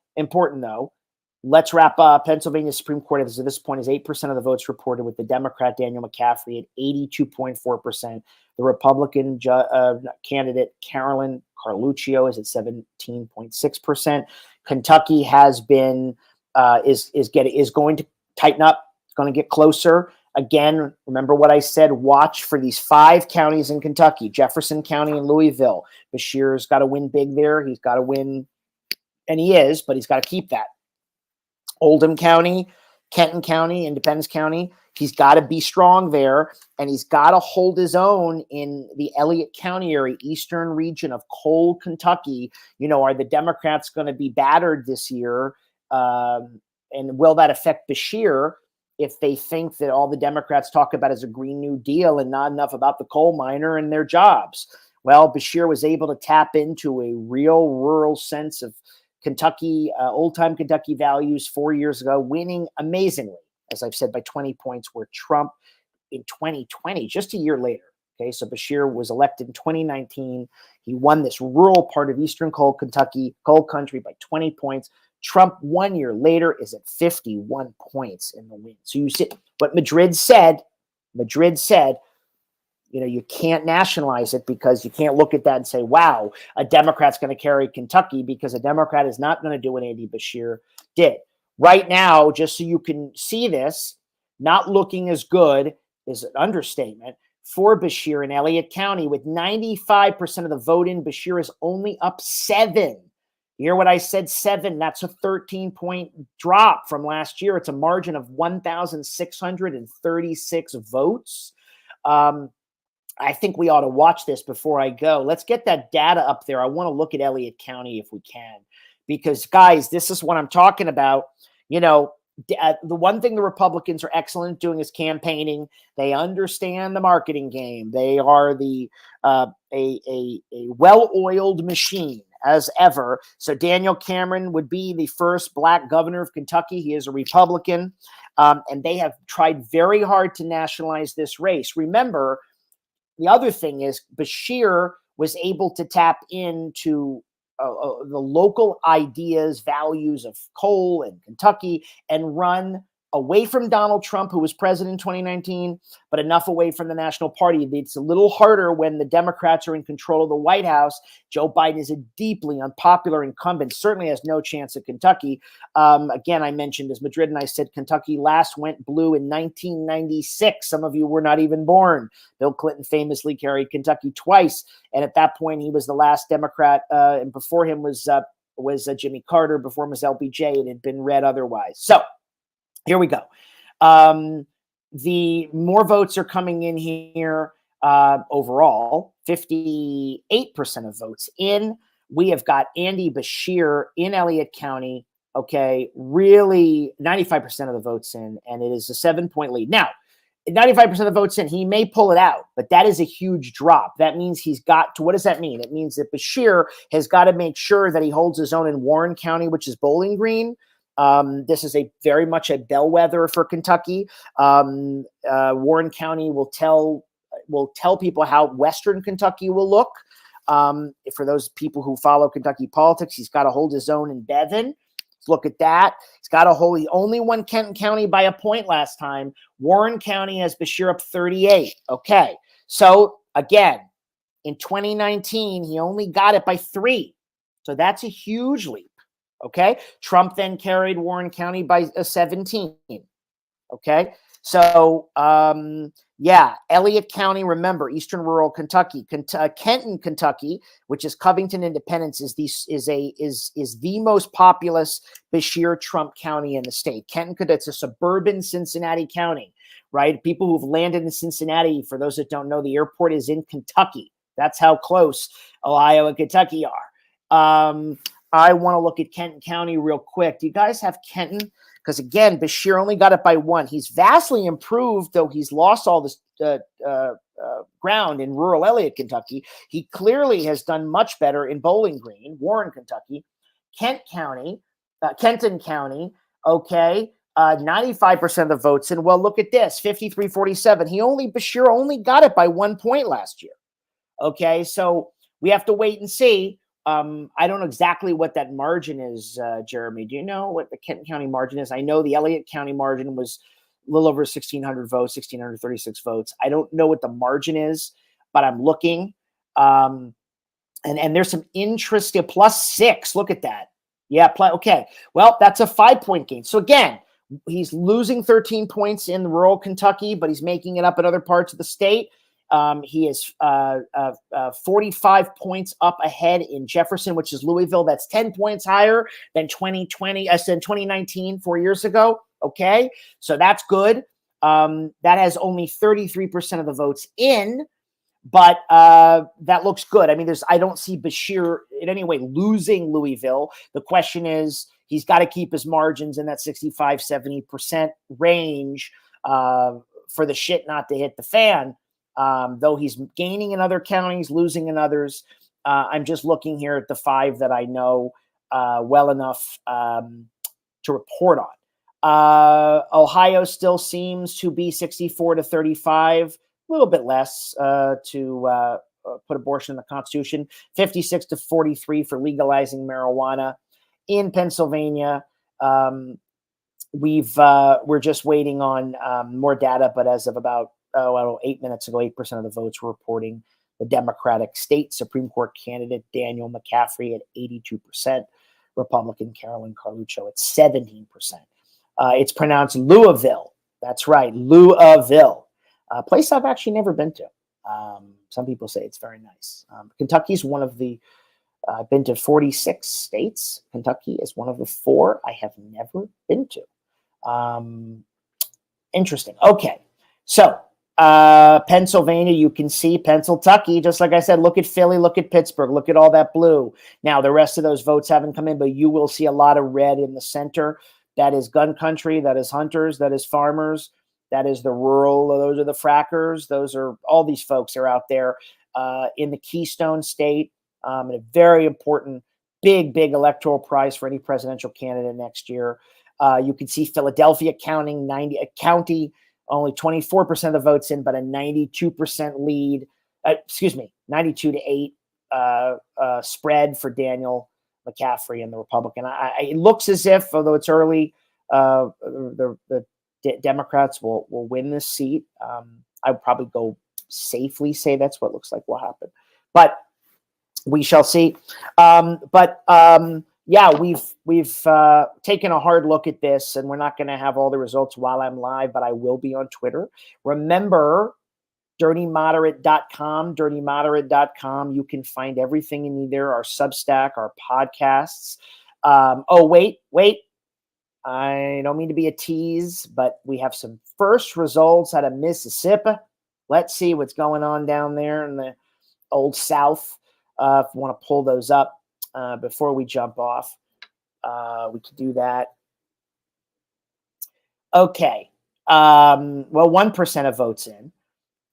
Let's wrap up. Pennsylvania Supreme Court, as of this point, is 8% of the votes reported, with the Democrat Daniel McCaffrey at 82.4%. The Republican candidate Carolyn Carluccio is at 17.6%. Kentucky has been is going to tighten up. It's going to get closer. Again, remember what I said, watch for these 5 counties in Kentucky, Jefferson County and Louisville. Bashir's got to win big there. He's got to win, and he is, but he's got to keep that. Oldham County, Kenton County, Independence County, he's got to be strong there, and he's got to hold his own in the Elliott County area, eastern region of coal Kentucky. Are the Democrats going to be battered this year? And will that affect Bashir if they think that all the Democrats talk about is a Green New Deal and not enough about the coal miner and their jobs? Well, Bashir was able to tap into a real rural sense of Kentucky, old-time Kentucky values 4 years ago, winning amazingly, as I've said, by 20 points, where Trump in 2020, just a year later. Okay, so Bashir was elected in 2019. He won this rural part of eastern coal Kentucky, coal country, by 20 points. Trump 1 year later is at 51 points in the win. So you see what Madrid said. You can't nationalize it, because you can't look at that and say, wow, a Democrat's going to carry Kentucky, because a Democrat is not going to do what Andy Bashir did. Right now, just so you can see this, not looking as good is an understatement for Bashir in Elliott County. With 95% of the vote in, Bashir is only up 7. You hear what I said? 7. That's a 13-point drop from last year. It's a margin of 1,636 votes. I think we ought to watch this before I go. Let's get that data up there. I want to look at Elliott County if we can, because guys, this is what I'm talking about. The one thing the Republicans are excellent at doing is campaigning. They understand the marketing game. They are a well-oiled machine as ever. So Daniel Cameron would be the first Black governor of Kentucky. He is a Republican, and they have tried very hard to nationalize this race. Remember, the other thing is Bashir was able to tap into the local ideas, values of coal and Kentucky, and run away from Donald Trump, who was president in 2019, but enough away from the National Party. It's a little harder when the Democrats are in control of the White House. Joe Biden is a deeply unpopular incumbent, certainly has no chance at Kentucky. Again, I mentioned, as Madrid and I said, Kentucky last went blue in 1996. Some of you were not even born. Bill Clinton famously carried Kentucky twice, and at that point, he was the last Democrat, and before him was Jimmy Carter, before him was LBJ, and it had been red otherwise. So here we go. The more votes are coming in here overall, 58% of votes in. We have got Andy Bashir in Elliott County. Okay, really 95% of the votes in, and it is a 7-point lead. Now, 95% of the votes in, he may pull it out, but that is a huge drop. That means he's got to, what does that mean? It means that Bashir has got to make sure that he holds his own in Warren County, which is Bowling Green, This is very much a bellwether for Kentucky. Warren County will tell people how Western Kentucky will look. For those people who follow Kentucky politics, he's got to hold his own in Bevin. Let's look at that. He's got to hold. He only won Kenton County by a point last time. Warren County has Beshear up 38. Okay, so again, in 2019, he only got it by 3. So that's a huge leap. Okay, Trump then carried Warren County by 17. Okay, so yeah, Elliott County. Remember, eastern rural Kentucky, Kenton, Kentucky, which is Covington Independence, is the most populous Beshear Trump county in the state. Kenton, it's a suburban Cincinnati county, right? People who've landed in Cincinnati, for those that don't know, the airport is in Kentucky. That's how close Ohio and Kentucky are. I want to look at Kenton County real quick. Do you guys have Kenton? Because again, Beshear only got it by 1. He's vastly improved, though he's lost all this ground in rural Elliott, Kentucky. He clearly has done much better in Bowling Green, Warren, Kentucky. Kenton County, okay, 95% of the votes in. Well, look at this, 53-47. Beshear only got it by 1 point last year. Okay, so we have to wait and see. I don't know exactly what that margin is, Jeremy. Do you know what the Kenton County margin is? I know the Elliott County margin was a little over 1,600 votes, 1,636 votes. I don't know what the margin is, but I'm looking. And there's some interest at +6. Look at that. Yeah, okay. Well, that's a 5-point gain. So again, he's losing 13 points in rural Kentucky, but he's making it up in other parts of the state. He is 45 points up ahead in Jefferson, which is Louisville. That's 10 points higher than 2019, 4 years ago. Okay, so that's good. That has only 33% of the votes in, but that looks good. I mean, I don't see Beshear in any way losing Louisville. The question is, he's got to keep his margins in that 65-70% range for the shit not to hit the fan. Though he's gaining in other counties, losing in others. I'm just looking here at the 5 that I know well enough to report on. Ohio still seems to be 64-35, a little bit less to put abortion in the Constitution, 56-43 for legalizing marijuana. In Pennsylvania, we're just waiting on more data, but as of about 8 minutes ago, 8% of the votes were reporting the Democratic state Supreme Court candidate Daniel McCaffrey at 82%, Republican Carolyn Carluccio at 17%. It's pronounced Louisville. That's right, Louisville, a place I've actually never been to. Some people say it's very nice. Kentucky's one of the I've been to 46 states. Kentucky is one of the 4 I have never been to. Interesting. Okay, so Pennsylvania, you can see Pennsylvania, just like I said, look at Philly, look at Pittsburgh, look at all that blue. Now, the rest of those votes haven't come in, but you will see a lot of red in the center. That is gun country, that is hunters, that is farmers, that is the rural, those are the frackers, those are all these folks are out there in the Keystone State, and a very important, big electoral prize for any presidential candidate next year. You can see Philadelphia county, only 24% of the votes in, but a 92% lead. 92-8 spread for Daniel McCaffrey and the Republican. It looks as if, although it's early, the Democrats will win this seat. I would probably go safely say that's what looks like will happen, but we shall see. Yeah, we've taken a hard look at this, and we're not going to have all the results while I'm live, but I will be on Twitter. Remember, dirtymoderate.com. You can find everything in there, our Substack, our podcasts. Wait. I don't mean to be a tease, but we have some first results out of Mississippi. Let's see what's going on down there in the old South. If you want to pull those up. Before we jump off, we could do that. Okay. Well, 1% of votes in,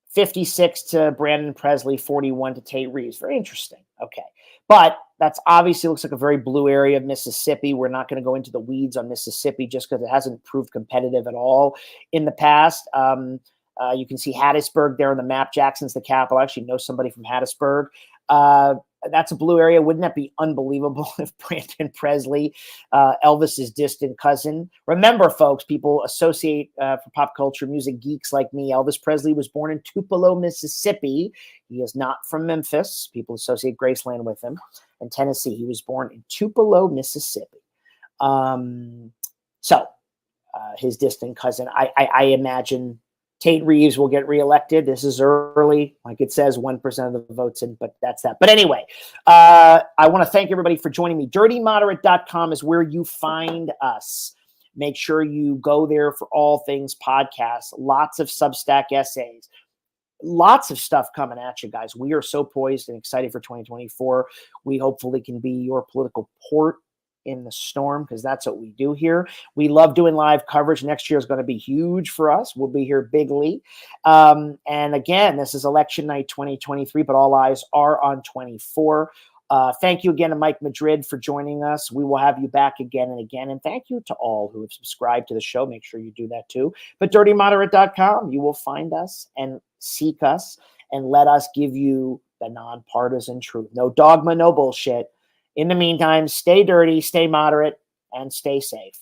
56 to Brandon Presley, 41 to Tate Reeves. Very interesting. Okay. But that's obviously looks like a very blue area of Mississippi. We're not going to go into the weeds on Mississippi just because it hasn't proved competitive at all in the past. You can see Hattiesburg there on the map. Jackson's the capital. I actually know somebody from Hattiesburg. That's a blue area. Wouldn't that be unbelievable if Brandon Presley, Elvis's distant cousin? Remember, folks, people associate for pop culture music geeks like me. Elvis Presley was born in Tupelo, Mississippi. He is not from Memphis. People associate Graceland with him. And Tennessee. He was born in Tupelo, Mississippi. His distant cousin. I imagine Tate Reeves will get reelected. This is early. Like it says, 1% of the votes in, but that's that. But anyway, I want to thank everybody for joining me. DirtyModerate.com is where you find us. Make sure you go there for all things podcasts, lots of Substack essays, lots of stuff coming at you guys. We are so poised and excited for 2024. We hopefully can be your political port in the storm, because that's what we do here. We love doing live coverage. Next year is going to be huge for us. We'll be here bigly. And again, this is election night 2023, but all eyes are on 24. Thank you again to Mike Madrid for joining us. We will have you back again and again. And thank you to all who have subscribed to the show. Make sure you do that too. But DirtyModerate.com, you will find us and seek us and let us give you the nonpartisan truth. No dogma, no bullshit. In the meantime, stay dirty, stay moderate, and stay safe.